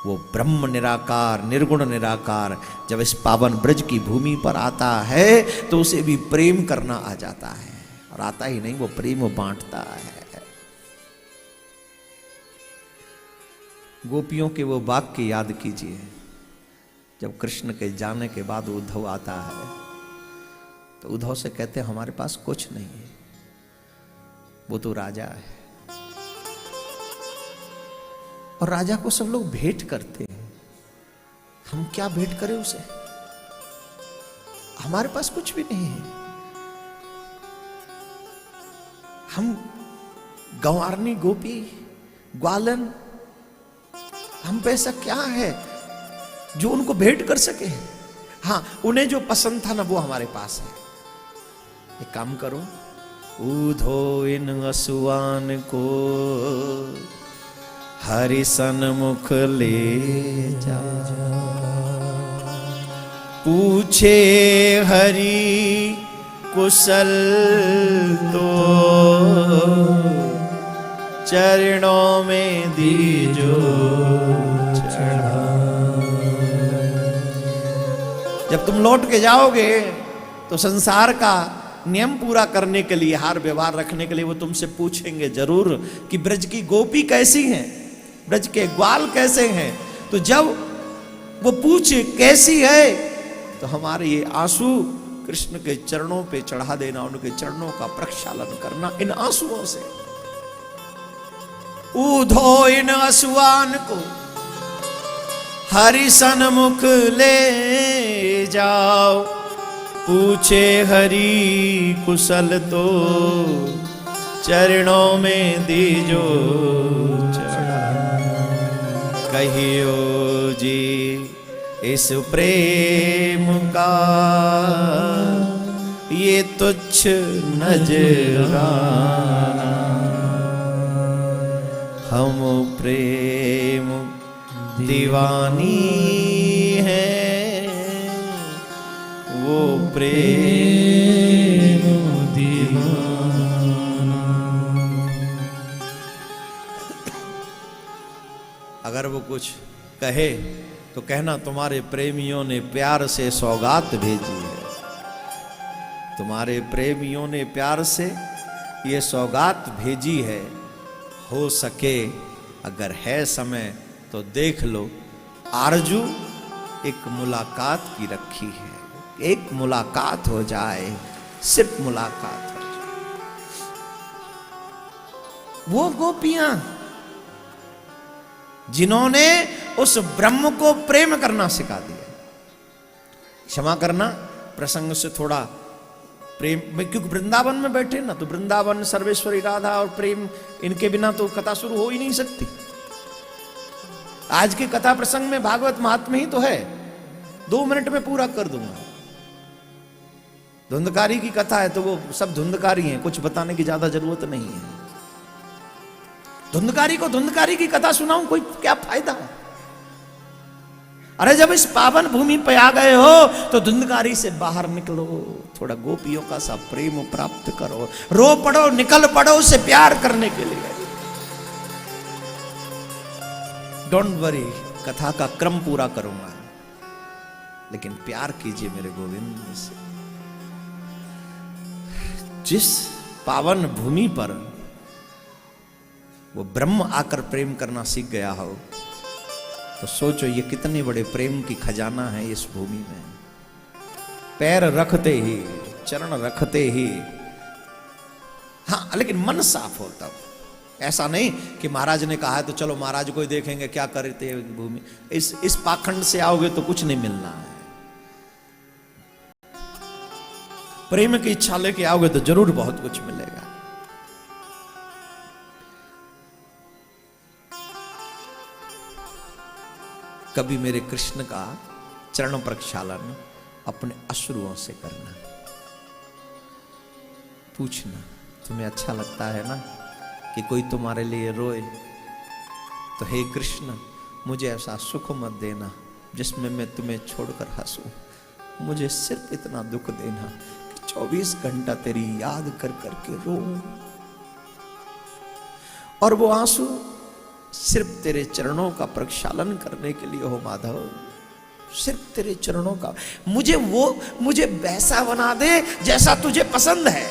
वो ब्रह्म निराकार, निर्गुण निराकार जब इस पावन ब्रज की भूमि पर आता है तो उसे भी प्रेम करना आ जाता है। और आता ही नहीं, वो प्रेम बांटता है। गोपियों के वो वाक्य याद कीजिए, जब कृष्ण के जाने के बाद उद्धव आता है तो उद्धव से कहते हैं हमारे पास कुछ नहीं है, वो तो राजा है और राजा को सब लोग भेंट करते हैं, हम क्या भेंट करें उसे, हमारे पास कुछ भी नहीं है। हम गंवारनी गोपी ग्वालन, हम पे ऐसा क्या है जो उनको भेंट कर सके। हाँ, उन्हें जो पसंद था ना वो हमारे पास है। एक काम करो, ऊधो इन असुआन को हरि सन्मुख ले जा, पूछे हरि कुशल तो चरणों में दीजो चढ़ा। जब तुम लौट के जाओगे तो संसार का नियम पूरा करने के लिए, हार व्यवहार रखने के लिए वो तुमसे पूछेंगे जरूर कि ब्रज की गोपी कैसी हैं, ब्रज के ग्वाल कैसे हैं। तो जब वो पूछे कैसी है तो हमारे ये आंसू कृष्ण के चरणों पे चढ़ा देना, उनके चरणों का प्रक्षालन करना इन आंसुओं से। ऊधो इन असुआन को हरि सन्मुख ले जाओ, पूछे हरि कुशल तो चरणों में दीजो चढ़ा। कहियो जी इस प्रेम का ये तुच्छ नजराना, हम प्रेम दीवानी है, वो प्रेम दीवाना। अगर वो कुछ कहे तो कहना तुम्हारे प्रेमियों ने प्यार से सौगात भेजी है, तुम्हारे प्रेमियों ने प्यार से ये सौगात भेजी है। हो सके अगर है समय तो देख लो, आरजू एक मुलाकात की रखी है, एक मुलाकात हो जाए, सिर्फ मुलाकात हो जाए। वो गोपियां जिन्होंने उस ब्रह्म को प्रेम करना सिखा दिया। क्षमा करना, प्रसंग से थोड़ा प्रेम में, क्योंकि वृंदावन में बैठे ना, तो वृंदावन सर्वेश्वरी राधा और प्रेम, इनके बिना तो कथा शुरू हो ही नहीं सकती। आज की कथा प्रसंग में भागवत महात्म्य ही तो है, 2 मिनट में पूरा कर दूंगा। धुंधकारी की कथा है तो वो सब धुंधकारी हैं, कुछ बताने की ज्यादा जरूरत नहीं है। धुंधकारी को धुंधकारी की कथा सुनाऊं, कोई क्या फायदा है। अरे जब इस पावन भूमि पे आ गए हो तो धुंधकारी से बाहर निकलो, थोड़ा गोपियों का सा प्रेम प्राप्त करो, रो पड़ो, निकल पड़ो उसे प्यार करने के लिए। डोंट वरी, कथा का क्रम पूरा करूंगा, लेकिन प्यार कीजिए मेरे गोविंद से। जिस पावन भूमि पर वो ब्रह्म आकर प्रेम करना सीख गया हो, तो सोचो ये कितने बड़े प्रेम की खजाना है इस भूमि में। पैर रखते ही, चरण रखते ही, हाँ लेकिन मन साफ हो तब। ऐसा नहीं कि महाराज ने कहा है तो चलो महाराज को ही देखेंगे क्या करते हैं भूमि। इस पाखंड से आओगे तो कुछ नहीं मिलना है। प्रेम की इच्छा लेके आओगे तो जरूर बहुत कुछ मिलेगा। कभी मेरे कृष्ण का चरण प्रक्षालन अपने अश्रुओं से करना। पूछना, तुम्हें अच्छा लगता है ना कि कोई तुम्हारे लिए रोए, तो हे कृष्ण मुझे ऐसा सुख मत देना जिसमें मैं तुम्हें छोड़कर हंसूं। मुझे सिर्फ इतना दुख देना कि 24 घंटा तेरी याद कर करके रो, और वो आंसू सिर्फ तेरे चरणों का प्रक्षालन करने के लिए हो माधव, सिर्फ तेरे चरणों का। मुझे वैसा बना दे जैसा तुझे पसंद है।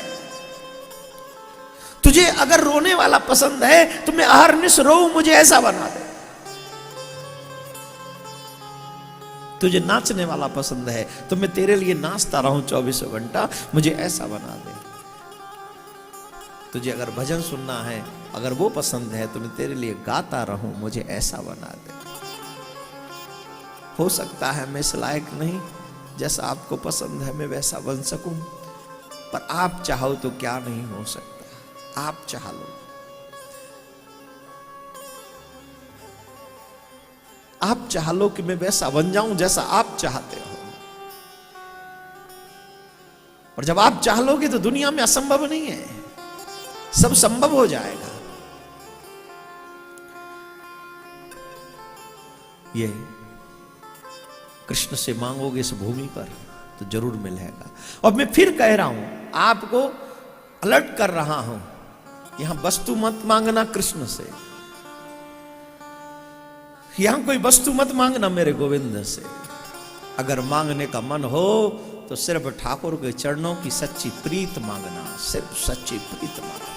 तुझे अगर रोने वाला पसंद है तो मैं अहरनिश रोऊं, मुझे ऐसा बना दे। तुझे नाचने वाला पसंद है तो मैं तेरे लिए नाचता रहूं 24 घंटा, मुझे ऐसा बना दे। तुझे अगर भजन सुनना है, अगर वो पसंद है तो मैं तेरे लिए गाता रहूं, मुझे ऐसा बना दे। हो सकता है मैं इस लायक नहीं, जैसा आपको पसंद है मैं वैसा बन सकूं, पर आप चाहो तो क्या नहीं हो सकता। आप चाह लो, आप चाह लो कि मैं वैसा बन जाऊं जैसा आप चाहते हो। और जब आप चाह लोगे तो दुनिया में असंभव नहीं है, सब संभव हो जाएगा। ये कृष्ण से मांगोगे इस भूमि पर तो जरूर मिलेगा। और मैं फिर कह रहा हूं, आपको अलर्ट कर रहा हूं, यहां वस्तु मत मांगना कृष्ण से, यहां कोई वस्तु मत मांगना मेरे गोविंद से। अगर मांगने का मन हो तो सिर्फ ठाकुर के चरणों की सच्ची प्रीत मांगना, सिर्फ सच्ची प्रीत मांगना।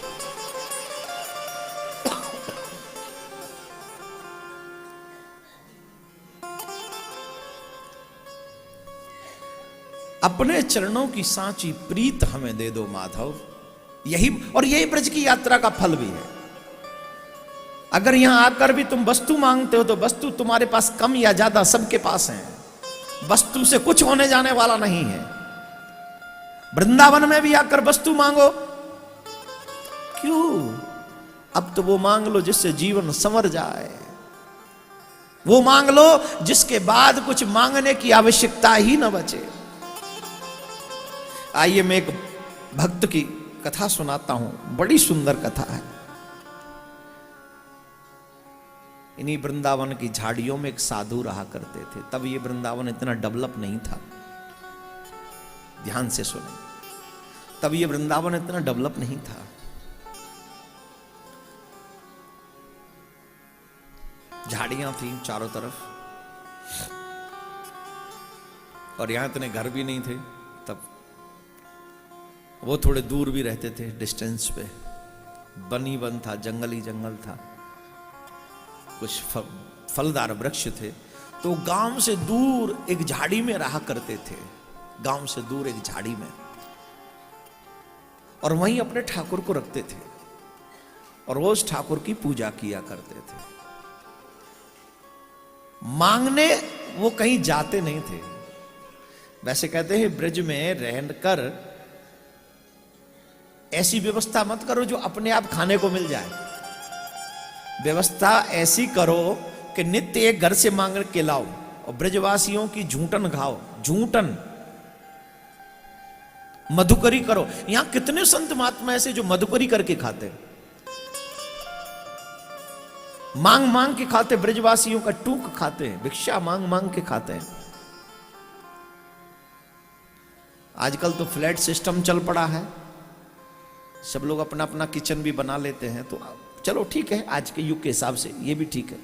अपने चरणों की सांची प्रीत हमें दे दो माधव। यही और यही ब्रज की यात्रा का फल भी है। अगर यहां आकर भी तुम वस्तु मांगते हो तो वस्तु तुम्हारे पास कम या ज्यादा सबके पास है, वस्तु से कुछ होने जाने वाला नहीं है। वृंदावन में भी आकर वस्तु मांगो क्यों? अब तो वो मांग लो जिससे जीवन संवर जाए, वो मांग लो जिसके बाद कुछ मांगने की आवश्यकता ही न बचे। आइए मैं एक भक्त की कथा सुनाता हूं, बड़ी सुंदर कथा है। इन्हीं वृंदावन की झाड़ियों में एक साधु रहा करते थे। तब ये वृंदावन इतना डेवलप नहीं था, ध्यान से सुने, तब ये वृंदावन इतना डेवलप नहीं था। झाड़ियां थी चारों तरफ और यहां इतने घर भी नहीं थे तब। वो थोड़े दूर भी रहते थे, डिस्टेंस पे। वन ही वन था, जंगल ही जंगल था, कुछ फलदार वृक्ष थे। तो गांव से दूर एक झाड़ी में रहा करते थे, गांव से दूर एक झाड़ी में, और वहीं अपने ठाकुर को रखते थे और रोज ठाकुर की पूजा किया करते थे। मांगने वो कहीं जाते नहीं थे। वैसे कहते हैं ब्रज में रहकर ऐसी व्यवस्था मत करो जो अपने आप खाने को मिल जाए। व्यवस्था ऐसी करो कि नित्य एक घर से मांग के लाओ और ब्रजवासियों की झूठन खाओ। झूठन मधुकरी करो। यहां कितने संत महात्मा ऐसे जो मधुकरी करके खाते, मांग मांग के खाते, ब्रजवासियों का टूक खाते हैं, भिक्षा मांग मांग के खाते हैं। आजकल तो फ्लैट सिस्टम चल पड़ा है, सब लोग अपना अपना किचन भी बना लेते हैं, तो चलो ठीक है, आज के युग के हिसाब से ये भी ठीक है।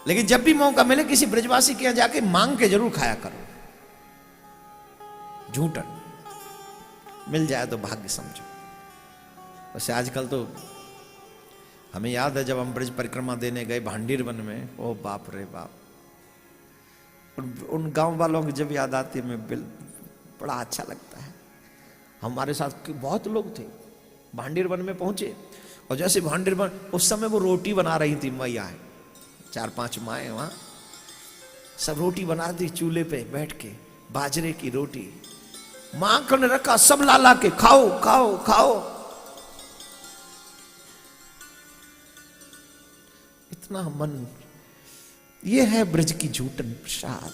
लेकिन जब भी मौका मिले किसी ब्रजवासी के यहां जाके मांग के जरूर खाया करो। झूठन मिल जाए तो भाग्य समझो। वैसे आजकल तो हमें याद है जब हम ब्रज परिक्रमा देने गए भांडीर वन में, ओ बाप रे बाप, उन गांव वालों की जब याद आती है मैं बड़ा अच्छा लगता है। हमारे साथ बहुत लोग थे, भांडीर वन में पहुंचे और जैसे भांडीर वन, उस समय वो रोटी बना रही थी मैया, 4-5 माएँ वहां सब रोटी बना दी चूल्हे पे बैठ के, बाजरे की रोटी, माखन रखा, सब ला के खाओ खाओ खाओ। इतना मन, ये है ब्रज की झूठन प्रसाद।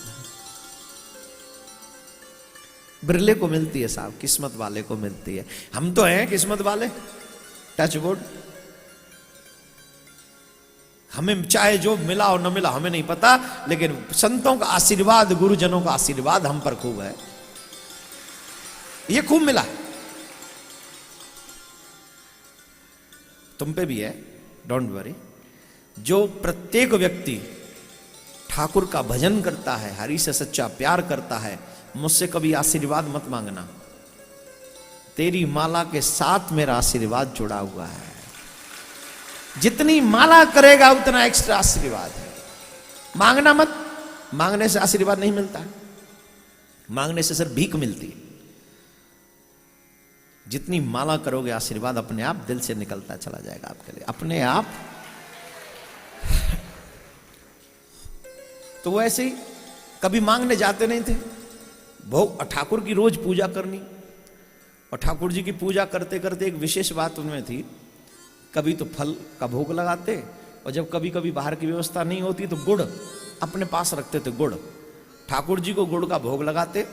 बिरले को मिलती है साहब, किस्मत वाले को मिलती है। हम तो हैं किस्मत वाले, टच वुड। हमें चाहे जो मिला और न मिला हमें नहीं पता, लेकिन संतों का आशीर्वाद, गुरुजनों का आशीर्वाद हम पर खूब है, ये खूब मिला। तुम पे भी है, डोंट वरी। जो प्रत्येक व्यक्ति ठाकुर का भजन करता है, हरि से सच्चा प्यार करता है, मुझसे कभी आशीर्वाद मत मांगना। तेरी माला के साथ मेरा आशीर्वाद जुड़ा हुआ है। जितनी माला करेगा उतना एक्स्ट्रा आशीर्वाद है। मांगना मत, मांगने से आशीर्वाद नहीं मिलता, मांगने से सिर्फ भीख मिलती है। जितनी माला करोगे आशीर्वाद अपने आप दिल से निकलता चला जाएगा आपके लिए, अपने आप। तो वो ऐसे ही कभी मांगने जाते नहीं थे। भोग ठाकुर की रोज पूजा करनी, और ठाकुर जी की पूजा करते करते एक विशेष बात उनमें थी, कभी तो फल का भोग लगाते, और जब कभी कभी बाहर की व्यवस्था नहीं होती तो गुड़ अपने पास रखते थे। गुड़, ठाकुर जी को गुड़ का भोग लगाते,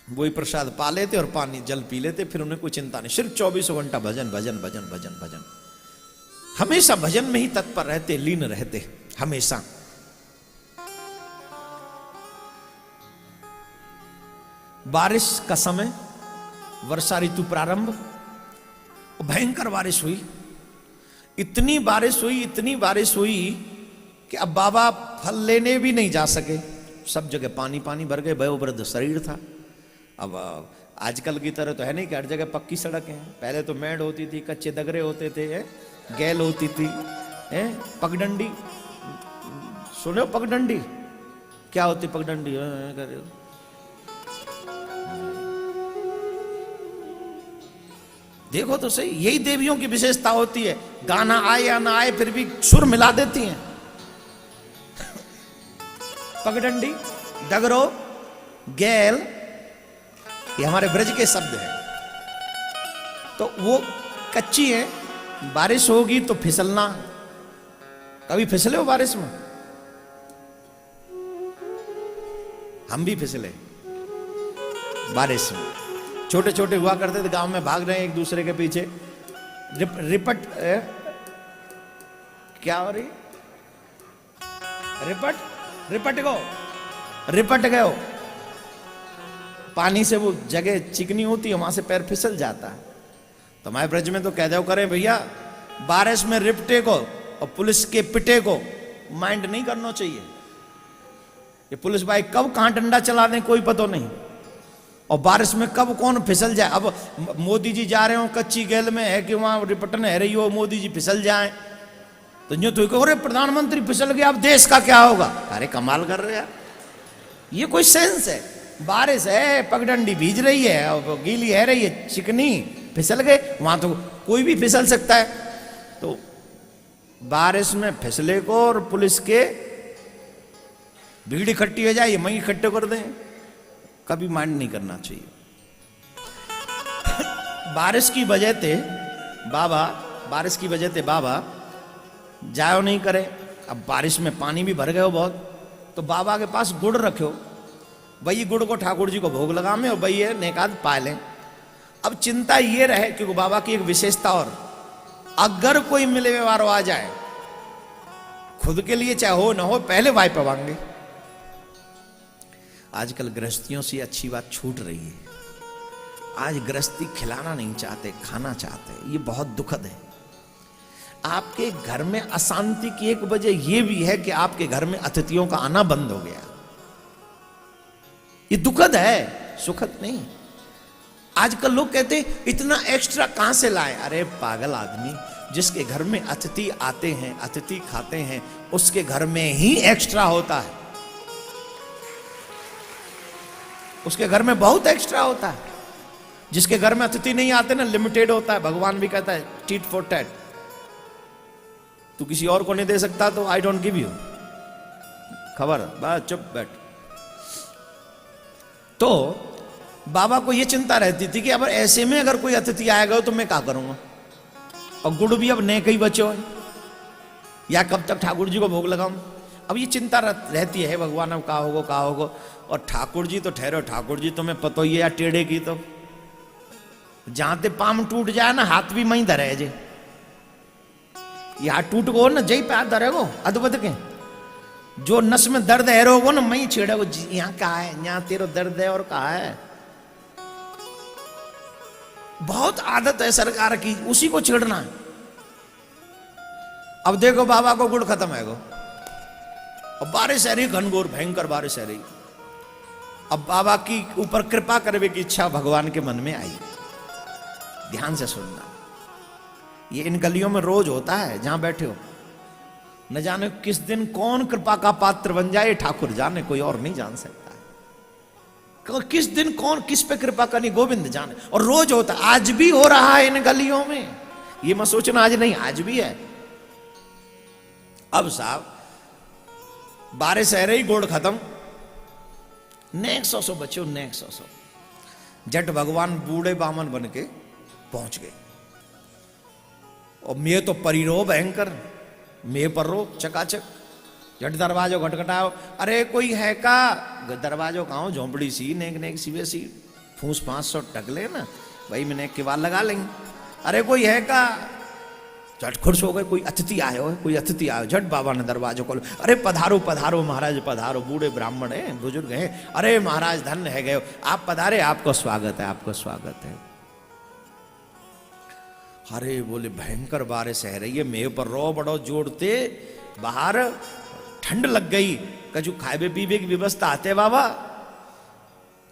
वही प्रसाद पा लेते और पानी जल पी लेते, फिर उन्हें कोई चिंता नहीं, सिर्फ 24 घंटा भजन भजन भजन भजन भजन, हमेशा भजन में ही तत्पर रहते, लीन रहते हमेशा। बारिश का समय, वर्षा ऋतु प्रारंभ, भयंकर बारिश हुई, इतनी बारिश हुई, इतनी बारिश हुई कि अब बाबा फल लेने भी नहीं जा सके। सब जगह पानी पानी भर गए, वयोवृद्ध शरीर था। अब आजकल की तरह तो है नहीं कि हर जगह पक्की सड़क है। पहले तो मेड़ होती थी, कच्चे दगरे होते थे, गैल होती थी, पगडंडी। सुनो पगडंडी क्या होती? पगडंडी देखो तो सही, यही देवियों की विशेषता होती है। गाना आए या ना आए फिर भी सुर मिला देती हैं। पगडंडी, डगरो, गैल, ये हमारे ब्रज के शब्द हैं। तो वो कच्ची है, बारिश होगी तो फिसलना। कभी फिसले हो बारिश में? हम भी फिसले बारिश में। छोटे छोटे हुआ करते थे, गांव में भाग रहे हैं एक दूसरे के पीछे, रिपट क्या हो रही? रिपट गए हो। पानी से वो जगह चिकनी होती है, वहां से पैर फिसल जाता है। तो हमारे ब्रज में तो कह दो करें भैया, बारिश में रिपटे को और पुलिस के पिटे को माइंड नहीं करना चाहिए। ये पुलिस भाई कब कहां डंडा चला दें कोई पता नहीं, और बारिश में कब कौन फिसल जाए। अब मोदी जी जा रहे हो कच्ची गैल में, है कि वहां रिपटन है रही हो, मोदी जी फिसल जाए तो यूं तो कहो, अरे प्रधानमंत्री फिसल गया, अब देश का क्या होगा? अरे कमाल कर रहे यार, ये कोई सेंस है? बारिश है, पगडंडी भीज रही है, और गीली है रही है, चिकनी, फिसल गए। वहां तो कोई भी फिसल सकता है। तो बारिश में फिसले को और पुलिस के भीड़ इकट्ठी हो जाए, वहीं इकट्ठे कर दें, कभी माइंड नहीं करना चाहिए। बारिश की वजह से बाबा जायो नहीं करे। अब बारिश में पानी भी भर गए हो बहुत, तो बाबा के पास गुड़ रखो, वही गुड़ को ठाकुर जी को भोग लगामे और वही नेकाद पा लें। अब चिंता ये रहे, क्योंकि बाबा की एक विशेषता, और अगर कोई मिले व्यवहार आ जाए, खुद के लिए चाहे हो ना हो, पहले वाई पवाएंगे। आजकल गृहस्थियों से अच्छी बात छूट रही है। आज गृहस्थी खिलाना नहीं चाहते, खाना चाहते। ये बहुत दुखद है। आपके घर में अशांति की एक वजह यह भी है कि आपके घर में अतिथियों का आना बंद हो गया। ये दुखद है, सुखद नहीं। आजकल लोग कहते इतना एक्स्ट्रा कहां से लाए? अरे पागल आदमी, जिसके घर में अतिथि आते हैं, अतिथि खाते हैं, उसके घर में ही एक्स्ट्रा होता है। उसके घर में बहुत एक्स्ट्रा होता है। जिसके घर में अतिथि नहीं आते ना, लिमिटेड होता है। भगवान भी कहता है टीट फॉर टैट, तू किसी और को नहीं दे सकता तो आई डोंट गिव यू। खबर, बस चुप बैठ। तो बाबा को यह चिंता रहती थी कि अब ऐसे में अगर कोई अतिथि आएगा तो मैं क्या करूंगा, और गुड़ भी अब नए कई बचे हो, या कब तक ठाकुर जी को भोग लगाऊं। अब ये चिंता रहती है, भगवान अब कहा होगा। और ठाकुर जी तो ठहरो, ठाकुर जी तुम्हें पता ही है या टेढ़े की, तो जहां ते पाम टूट जाए ना, हाथ भी मई धरे जे। ये हाथ टूट गो ना, जई पे हाथ धरेगो अद्भुत के, जो नस में दर्द है रोगो ना, मई छेड़ेगो, यहाँ कहा है, यहाँ तेरो दर्द है और कहा है। बहुत आदत है सरकार की, उसी को छेड़ना है। अब देखो बाबा को गुड़ खत्म है गो, और बारिश है रही, घनघोर भयंकर बारिश है रही। अब बाबा की ऊपर कृपा करने की इच्छा भगवान के मन में आई। ध्यान से सुनना, ये इन गलियों में रोज होता है जहां बैठे हो। न जाने किस दिन कौन कृपा का पात्र बन जाए, ठाकुर जाने, कोई और नहीं जान सकता। किस दिन कौन किस पे कृपा करनी गोविंद जाने। और रोज होता, आज भी हो रहा है इन गलियों में। ये मत सोचना आज नहीं, आज भी है। अब साहब बारिश है रही, गोड़ खत्म, नेक्स्ट 100 बच्चों, नेक्स्ट 100 जट भगवान बूढ़े बामन बन के पहुंच गए। और मैं तो परिरो भयंकर, मैं पर रो चकाचक, झट दरवाजो खटखटाओ। अरे कोई है का? दरवाजो कहाँ, झोंपड़ी सी नेक नेक सी वैसी फूस 500 टकले ना भाई, मैंने किवाड़ लगा लेंगे। अरे कोई है का? झट खुश हो गए, कोई अतिथि आयो है, कोई अतिथि आयो। झट बाबा ने दरवाजो खोलो। अरे पधारो पधारो महाराज पधारो, बूढ़े ब्राह्मण हैं, बुजुर्ग हैं। अरे महाराज धन्य है गए, आप पधारे, आपको स्वागत है, आपको स्वागत है। अरे बोले भयंकर बारिश है रही है, मेह पर रो बड़ो जोड़ते, बाहर ठंड लग गई। कछु खाए पीबे की व्यवस्था आते बाबा?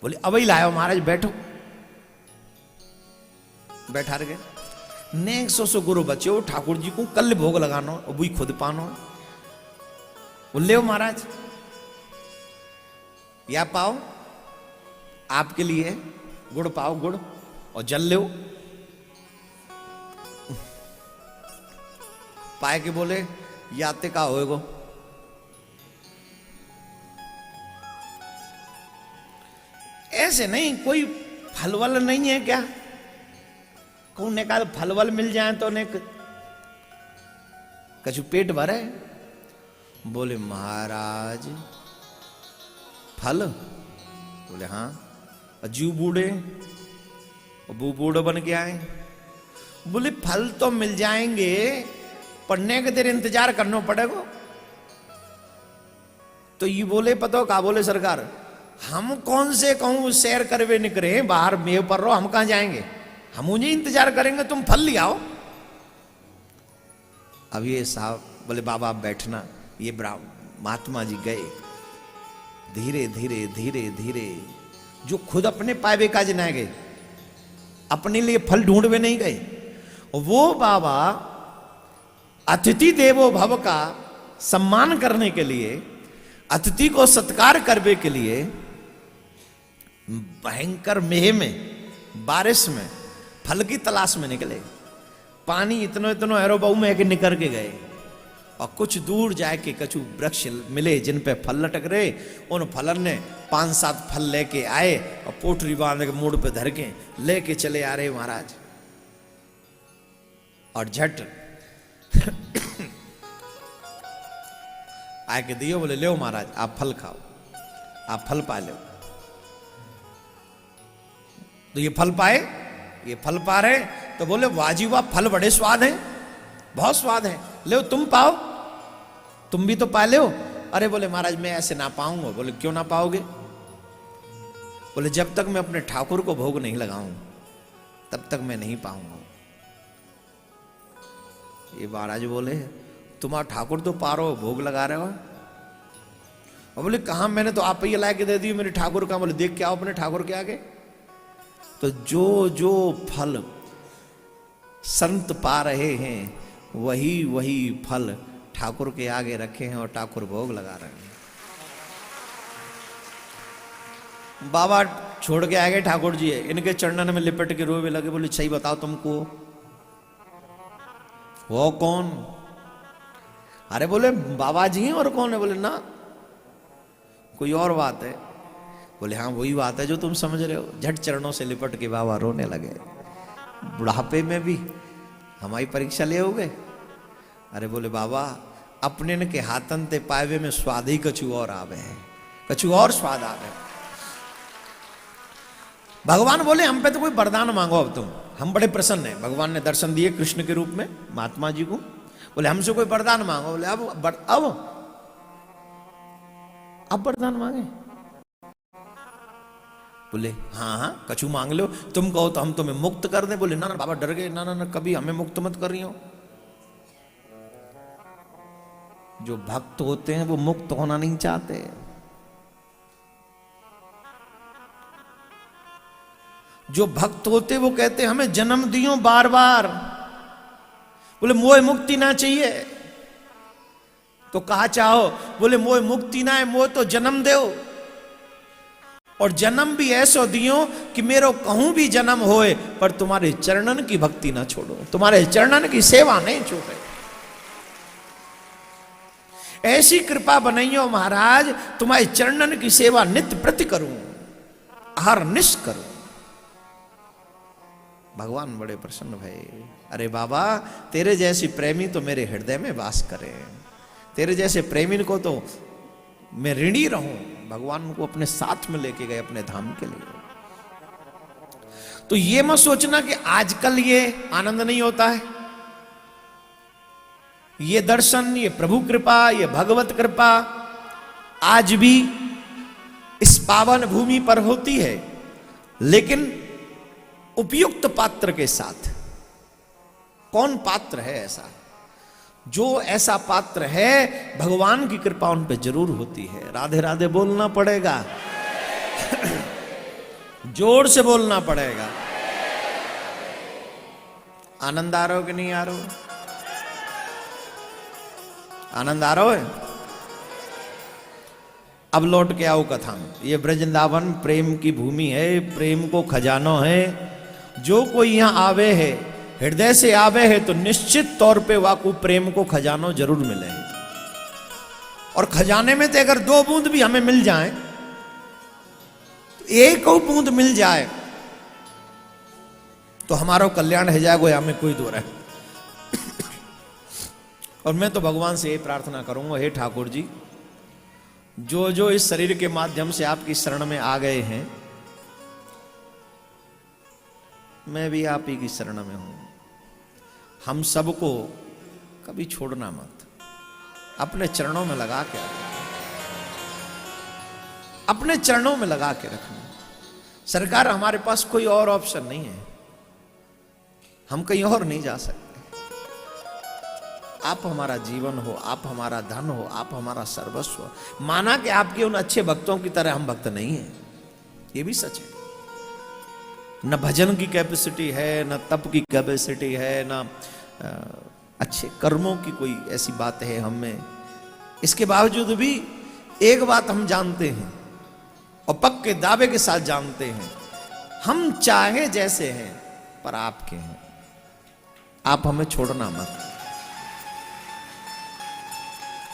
बोले अब ही लायो महाराज, बैठो। बैठा गए। नेक्स्ट 100 गुरु बच्चे हो, ठाकुर जी को कल भोग लगानो, वही खुद पानो। बोले महाराज या पाओ आपके लिए, गुड़ पाओ, गुड़ और जल ले। पाए के बोले याते का होएगो। ऐसे नहीं, कोई फलवल नहीं है क्या? कौन ने कहा फलवल मिल जाए तो ने कछु पेट भरे? बोले महाराज फल? बोले हाँ। अजू बूढ़े, वो बूढ़े बन के आए। बोले फल तो मिल जाएंगे, पढ़ने के देर इंतजार करना पड़ेगा। तो ये बोले पतो का? बोले सरकार हम कौन से कहूं सैर करवे निकले बाहर, मेव पर रहो, हम कहां जाएंगे, हम उन्हें इंतजार करेंगे, तुम फल ले आओ। अब ये साहब बोले बाबा आप बैठना। ये महात्मा जी गए, धीरे धीरे धीरे धीरे, जो खुद अपने पाए काज न गए, अपने लिए फल ढूंढवे नहीं गए, वो बाबा अतिथि देवो भव का सम्मान करने के लिए, अतिथि को सत्कार करने के लिए भयंकर मेह में, बारिश में फल की तलाश में निकले। पानी इतनो इतनो एरो बहु में निकल के गए। और कुछ दूर जाके कछु वृक्ष मिले जिन पे फल लटक रहे। उन फलन ने 5-7 फल लेके आए और पोटरी बांध के मूड पे धर के लेके चले आ रहे महाराज। और झट आके दियो, बोले ले महाराज आप फल खाओ, आप फल पा लो। तो ये फल पाए, ये फल पा रहे, तो बोले वाजी वाह फल बड़े स्वाद हैं, बहुत स्वाद है, ले तुम पाओ, तुम भी तो पा लो। अरे बोले महाराज मैं ऐसे ना पाऊंगा। बोले क्यों ना पाओगे? बोले जब तक मैं अपने ठाकुर को भोग नहीं लगाऊं तब तक मैं नहीं पाऊंगा। ये महाराज बोले तुम्हारा ठाकुर तो पा रहे हो, भोग लगा रहे हो। और बोले कहां, मैंने तो आप ही ला के दे दी मेरे ठाकुर का। बोले देख के आओ अपने ठाकुर के आगे। तो जो जो फल संत पा रहे हैं वही वही फल ठाकुर के आगे रखे हैं और ठाकुर भोग लगा रहे हैं। बाबा छोड़ के आगे ठाकुर जी है, इनके चरणन में लिपट के रोवे लगे। बोले सही बताओ तुमको वो कौन? अरे बोले बाबा जी हैं, और कौन है? बोले ना कोई और बात है। बोले हाँ वही बात है जो तुम समझ रहे हो। झट चरणों से लिपट के बाबा रोने लगे। बुढ़ापे में भी हमारी परीक्षा ले हो गए। अरे बोले बाबा अपने न के हाथन ते पावे में स्वाद ही कछु और आवे है, कछु और स्वाद आवे। भगवान बोले हम पे तो कोई वरदान मांगो अब तुम, हम बड़े प्रसन्न हैं। भगवान ने दर्शन दिए कृष्ण के रूप में महात्मा जी को। बोले हमसे कोई वरदान मांगो। बोले अब वरदान मांगे? बोले हाँ हाँ कछु मांग लो, तुम कहो तो हम तुम्हें मुक्त कर दें। बोले ना ना बाबा डर गए, ना ना ना कभी हमें मुक्त मत कर रही हो। जो भक्त होते हैं वो मुक्त होना नहीं चाहते। जो भक्त होते वो कहते हमें जन्म दियो बार बार, बोले मोह मुक्ति ना चाहिए तो कहा चाहो, बोले मोह मुक्ति ना है, मोह तो जन्म दो, और जन्म भी ऐसो दियो कि मेरो कहूं भी जन्म होए पर तुम्हारे चरणन की भक्ति ना छोड़ो, तुम्हारे चरणन की सेवा नहीं छोड़े। ऐसी कृपा बनाइयो महाराज, तुम्हारे चरणन की सेवा नित्य प्रति करूं, हर निश करूं। भगवान बड़े प्रसन्न भये, अरे बाबा तेरे जैसी प्रेमी तो मेरे हृदय में वास करे, तेरे जैसे प्रेमी को तो मैं ऋणी रहूं। भगवान को अपने साथ में लेके गए अपने धाम के लिए। तो ये मत सोचना कि आजकल ये आनंद नहीं होता है। ये दर्शन, ये प्रभु कृपा, ये भगवत कृपा आज भी इस पावन भूमि पर होती है, लेकिन उपयुक्त पात्र के साथ। कौन पात्र है ऐसा? जो ऐसा पात्र है भगवान की कृपा उन पे जरूर होती है। राधे राधे बोलना पड़ेगा जोर से बोलना पड़ेगा। आनंद आ रहा हो कि नहीं आ रहा हो? आनंद आ रहा है? अब लौट के आओ कथा में। ये वृंदावन प्रेम की भूमि है, प्रेम को खजानो है। जो कोई यहां आवे है, हृदय से आवे है, तो निश्चित तौर पे वाकू प्रेम को खजानो जरूर मिले। और खजाने में तो अगर 2 बूंद भी हमें मिल जाए, तो एक बूंद मिल जाए तो हमारा कल्याण हो जाएगा, हमें कोई दो रहे। और मैं तो भगवान से ये प्रार्थना करूंगा, हे ठाकुर जी, जो जो इस शरीर के माध्यम से आपकी शरण में आ गए हैं, मैं भी आप ही की शरण में हूं। हम सबको कभी छोड़ना मत, अपने चरणों में लगा के रखना, अपने चरणों में लगा के रखना। सरकार हमारे पास कोई और ऑप्शन नहीं है, हम कहीं और नहीं जा सकते। आप हमारा जीवन हो, आप हमारा धन हो, आप हमारा सर्वस्व हो। माना कि आपके उन अच्छे भक्तों की तरह हम भक्त नहीं हैं, ये भी सच है। न भजन की कैपेसिटी है, न तप की कैपेसिटी है, न अच्छे कर्मों की कोई ऐसी बात है हम में। इसके बावजूद भी एक बात हम जानते हैं और पक्के दावे के साथ जानते हैं, हम चाहे जैसे हैं पर आपके हैं। आप हमें छोड़ना मत।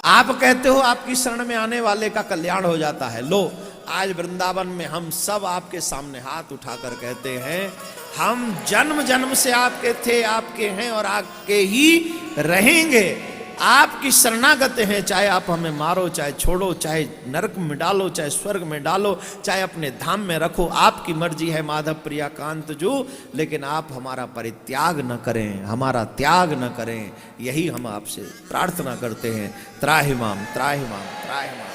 आप कहते हो आपकी शरण में आने वाले का कल्याण हो जाता है। लो, आज वृंदावन में हम सब आपके सामने हाथ उठाकर कहते हैं, हम जन्म जन्म से आपके थे, आपके हैं और आपके ही रहेंगे। आपकी शरणागत हैं, चाहे आप हमें मारो, चाहे छोड़ो, चाहे नरक में डालो, चाहे स्वर्ग में डालो, चाहे अपने धाम में रखो, आपकी मर्जी है माधव प्रिया कांत जो। लेकिन आप हमारा परित्याग न करें, हमारा त्याग न करें, यही हम आपसे प्रार्थना करते हैं। त्राहिमाम त्राहिमाम त्राहिमाम।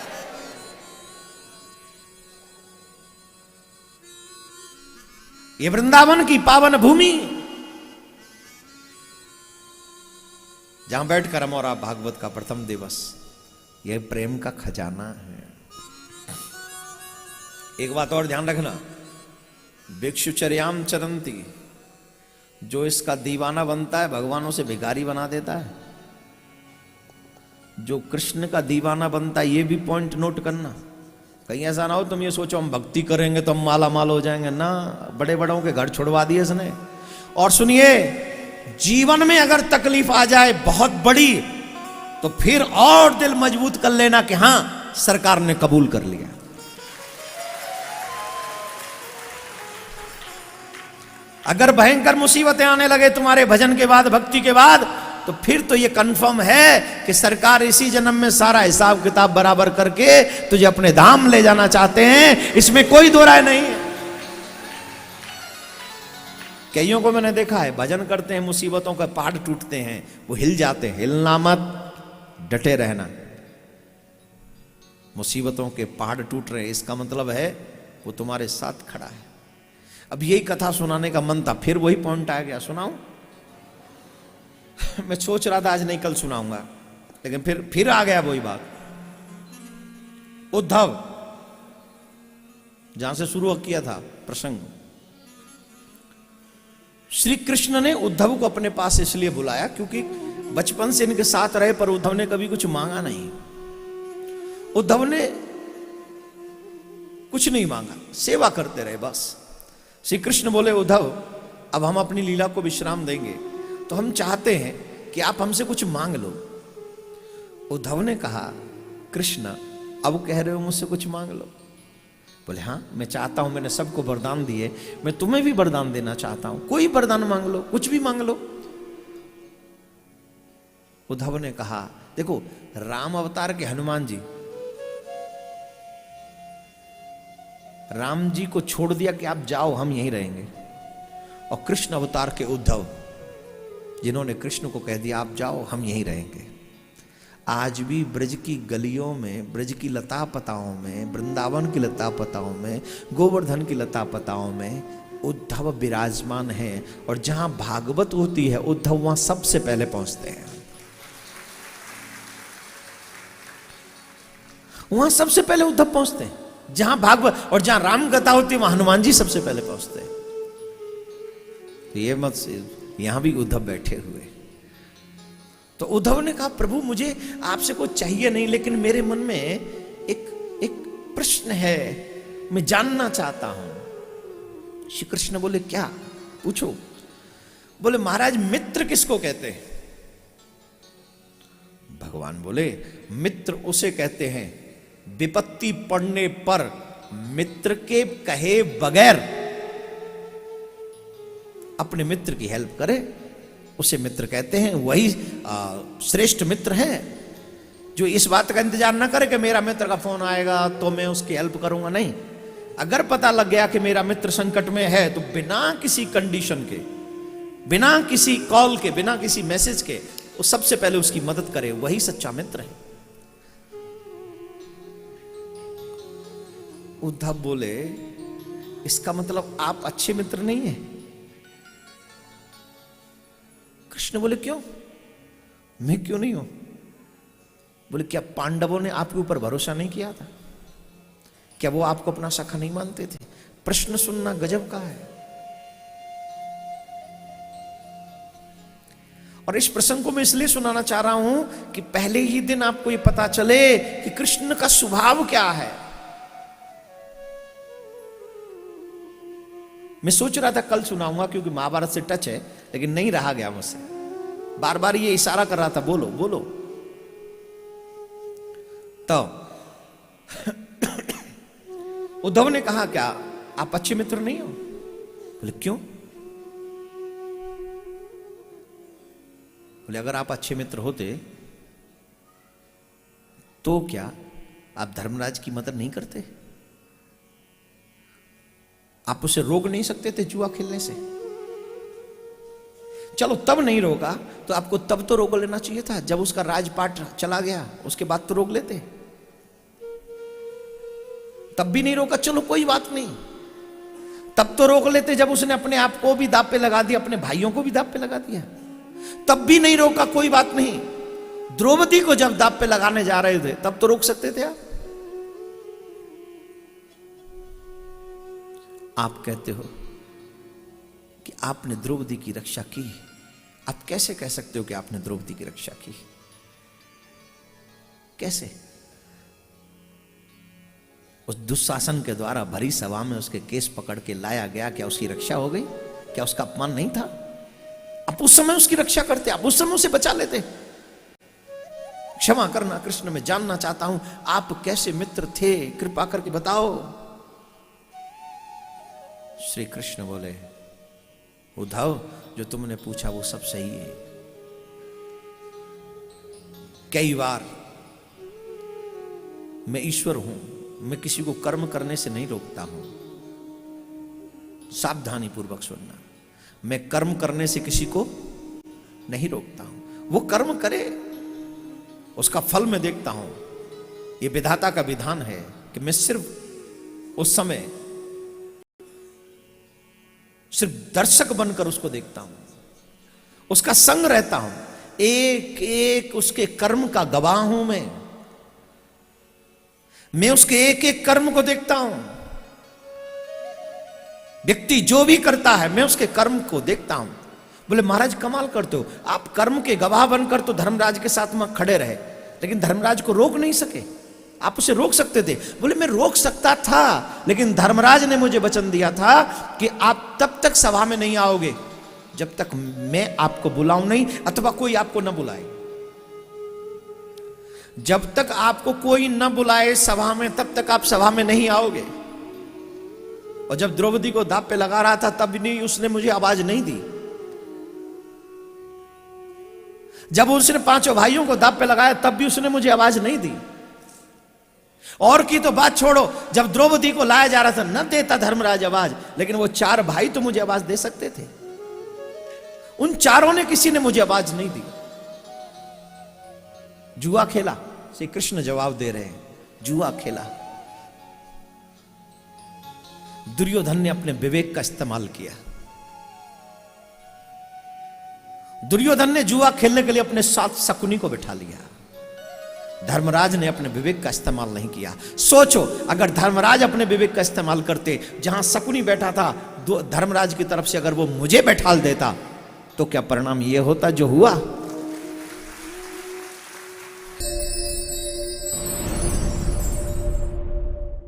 ये वृंदावन की पावन भूमि, जहां बैठकर हम और आप भागवत का प्रथम दिवस, यह प्रेम का खजाना है। एक बात और ध्यान रखना, भिक्षुचर्याम चरंती, जो इसका दीवाना बनता है भगवान उसे भिखारी बना देता है। जो कृष्ण का दीवाना बनता है, ये भी पॉइंट नोट करना। कहीं ऐसा ना हो तुम ये सोचो हम भक्ति करेंगे तो हम माला माल हो जाएंगे ना। बड़े बड़ों के घर छुड़वा दिए इसने। और सुनिए, जीवन में अगर तकलीफ आ जाए बहुत बड़ी, तो फिर और दिल मजबूत कर लेना कि हां सरकार ने कबूल कर लिया। अगर भयंकर मुसीबतें आने लगे तुम्हारे भजन के बाद, भक्ति के बाद, तो फिर तो ये कंफर्म है कि सरकार इसी जन्म में सारा हिसाब किताब बराबर करके तुझे अपने धाम ले जाना चाहते हैं। इसमें कोई दो राय नहीं है। कईयों को मैंने देखा है, भजन करते हैं, मुसीबतों का पहाड़ टूटते हैं, वो हिल जाते हैं। हिलना मत, डटे रहना। मुसीबतों के पहाड़ टूट रहे हैं, इसका मतलब है वो तुम्हारे साथ खड़ा है। अब यही कथा सुनाने का मन था, फिर वही पॉइंट आ गया। सुनाऊं? मैं सोच रहा था आज नहीं कल सुनाऊंगा, लेकिन फिर आ गया वही बात। उद्धव, जहां से शुरू किया था प्रसंग, श्री कृष्ण ने उद्धव को अपने पास इसलिए बुलाया क्योंकि बचपन से इनके साथ रहे, पर उद्धव ने कभी कुछ मांगा नहीं। उद्धव ने कुछ नहीं मांगा, सेवा करते रहे बस। श्री कृष्ण बोले, उद्धव अब हम अपनी लीला को विश्राम देंगे, तो हम चाहते हैं कि आप हमसे कुछ मांग लो। उद्धव ने कहा, कृष्ण अब कह रहे हो मुझसे कुछ मांग लो? बोले हाँ, मैं चाहता हूं, मैंने सबको वरदान दिए, मैं तुम्हें भी वरदान देना चाहता हूं, कोई वरदान मांग लो, कुछ भी मांग लो। उद्धव ने कहा, देखो राम अवतार के हनुमान जी, राम जी को छोड़ दिया कि आप जाओ हम यहीं रहेंगे, और कृष्ण अवतार के उद्धव जिन्होंने कृष्ण को कह दिया आप जाओ हम यहीं रहेंगे। आज भी ब्रज की गलियों में, ब्रज की लता पताओं में, वृंदावन की लता पताओं में, गोवर्धन की लता पताओं में उद्धव विराजमान है, और जहां भागवत होती है उद्धव वहां सबसे पहले पहुंचते हैं। वहां सबसे पहले उद्धव पहुंचते हैं जहां भागवत, और जहां राम कथा होती है वहां हनुमान जी सबसे पहले पहुंचते हैं। तो ये मत, यहां भी उद्धव बैठे हुए। तो उद्धव ने कहा, प्रभु मुझे आपसे कुछ चाहिए नहीं, लेकिन मेरे मन में एक प्रश्न है, मैं जानना चाहता हूं। श्री कृष्ण बोले, क्या? पूछो। बोले, महाराज मित्र किसको कहते हैं? भगवान बोले, मित्र उसे कहते हैं विपत्ति पड़ने पर मित्र के कहे बगैर अपने मित्र की हेल्प करे, उसे मित्र कहते हैं। वही श्रेष्ठ मित्र है जो इस बात का इंतजार ना करे कि मेरा मित्र का फोन आएगा तो मैं उसकी हेल्प करूंगा। नहीं, अगर पता लग गया कि मेरा मित्र संकट में है तो बिना किसी कंडीशन के, बिना किसी कॉल के, बिना किसी मैसेज के वो सबसे पहले उसकी मदद करे, वही सच्चा मित्र है। उद्धव बोले, इसका मतलब आप अच्छे मित्र नहीं है? कृष्ण बोले, क्यों? मैं क्यों नहीं हूं? बोले, क्या पांडवों ने आपके ऊपर भरोसा नहीं किया था? क्या वो आपको अपना सखा नहीं मानते थे? प्रश्न सुनना गजब का है। और इस प्रसंग को मैं इसलिए सुनाना चाह रहा हूं कि पहले ही दिन आपको ये पता चले कि कृष्ण का स्वभाव क्या है। मैं सोच रहा था कल सुनाऊंगा क्योंकि महाभारत से टच है, लेकिन नहीं रहा गया मुझसे। बार बार ये इशारा कर रहा था, बोलो बोलो। तो उद्धव ने कहा, क्या आप अच्छे मित्र नहीं हो? बोले, क्यों? बोले, अगर आप अच्छे मित्र होते तो क्या आप धर्मराज की मदद नहीं करते? आप उसे रोक नहीं सकते थे जुआ खेलने से? चलो तब नहीं रोका तो आपको तब तो रोक लेना चाहिए था, जब उसका राजपाट चला गया उसके बाद तो रोक लेते। तब भी नहीं रोका, चलो कोई बात नहीं, तब तो रोक लेते जब उसने अपने आप को भी दांव पे लगा दिया, अपने भाइयों को भी दांव पे लगा दिया। तब भी नहीं रोका, कोई बात नहीं। द्रौपदी को जब दांव पे लगाने जा रहे थे तब तो रोक सकते थे आप। आप कहते हो कि आपने द्रौपदी की रक्षा की, आप कैसे कह सकते हो कि आपने द्रौपदी की रक्षा की? कैसे? उस दुशासन के द्वारा भरी सभा में उसके केस पकड़ के लाया गया, क्या उसकी रक्षा हो गई? क्या उसका अपमान नहीं था? आप उस समय उसकी रक्षा करते, आप उस समय उसे बचा लेते। क्षमा करना कृष्ण, मैं जानना चाहता हूं आप कैसे मित्र थे, कृपा करके बताओ। श्री कृष्ण बोले, उद्धव जो तुमने पूछा वो सब सही है। कई बार मैं ईश्वर हूं, मैं किसी को कर्म करने से नहीं रोकता हूं। सावधानी पूर्वक सुनना, मैं कर्म करने से किसी को नहीं रोकता हूं। वो कर्म करे, उसका फल मैं देखता हूं। ये विधाता का विधान है कि मैं सिर्फ उस समय सिर्फ दर्शक बनकर उसको देखता हूं, उसका संग रहता हूं, एक एक उसके कर्म का गवाह हूं। मैं उसके एक एक कर्म को देखता हूं। व्यक्ति जो भी करता है मैं उसके कर्म को देखता हूं। बोले महाराज कमाल करते हो, आप कर्म के गवाह बनकर तो धर्मराज के साथ में खड़े रहे, लेकिन धर्मराज को रोक नहीं सके। आप उसे रोक सकते थे। बोले मैं रोक सकता था, लेकिन धर्मराज ने मुझे वचन दिया था कि आप तब तक सभा में नहीं आओगे जब तक मैं आपको बुलाऊं नहीं, अथवा कोई आपको न बुलाए। जब तक आपको कोई न बुलाए सभा में, तब तक आप सभा में नहीं आओगे। और जब द्रौपदी को दांव पे लगा रहा था तब नहीं उसने मुझे आवाज नहीं दी। जब उसने पांचों भाइयों को दांव पे लगाया तब भी उसने मुझे आवाज नहीं दी। और की तो बात छोड़ो, जब द्रौपदी को लाया जा रहा था न देता धर्मराज आवाज, लेकिन वो चार भाई तो मुझे आवाज दे सकते थे। उन चारों ने किसी ने मुझे आवाज नहीं दी। जुआ खेला, श्री कृष्ण जवाब दे रहे हैं, जुआ खेला। दुर्योधन ने अपने विवेक का इस्तेमाल किया। दुर्योधन ने जुआ खेलने के लिए अपने साथ शकुनी को बिठा लिया। धर्मराज ने अपने विवेक का इस्तेमाल नहीं किया। सोचो, अगर धर्मराज अपने विवेक का इस्तेमाल करते, जहां शकुनी बैठा था धर्मराज की तरफ से अगर वो मुझे बैठाल देता तो क्या परिणाम ये होता जो हुआ।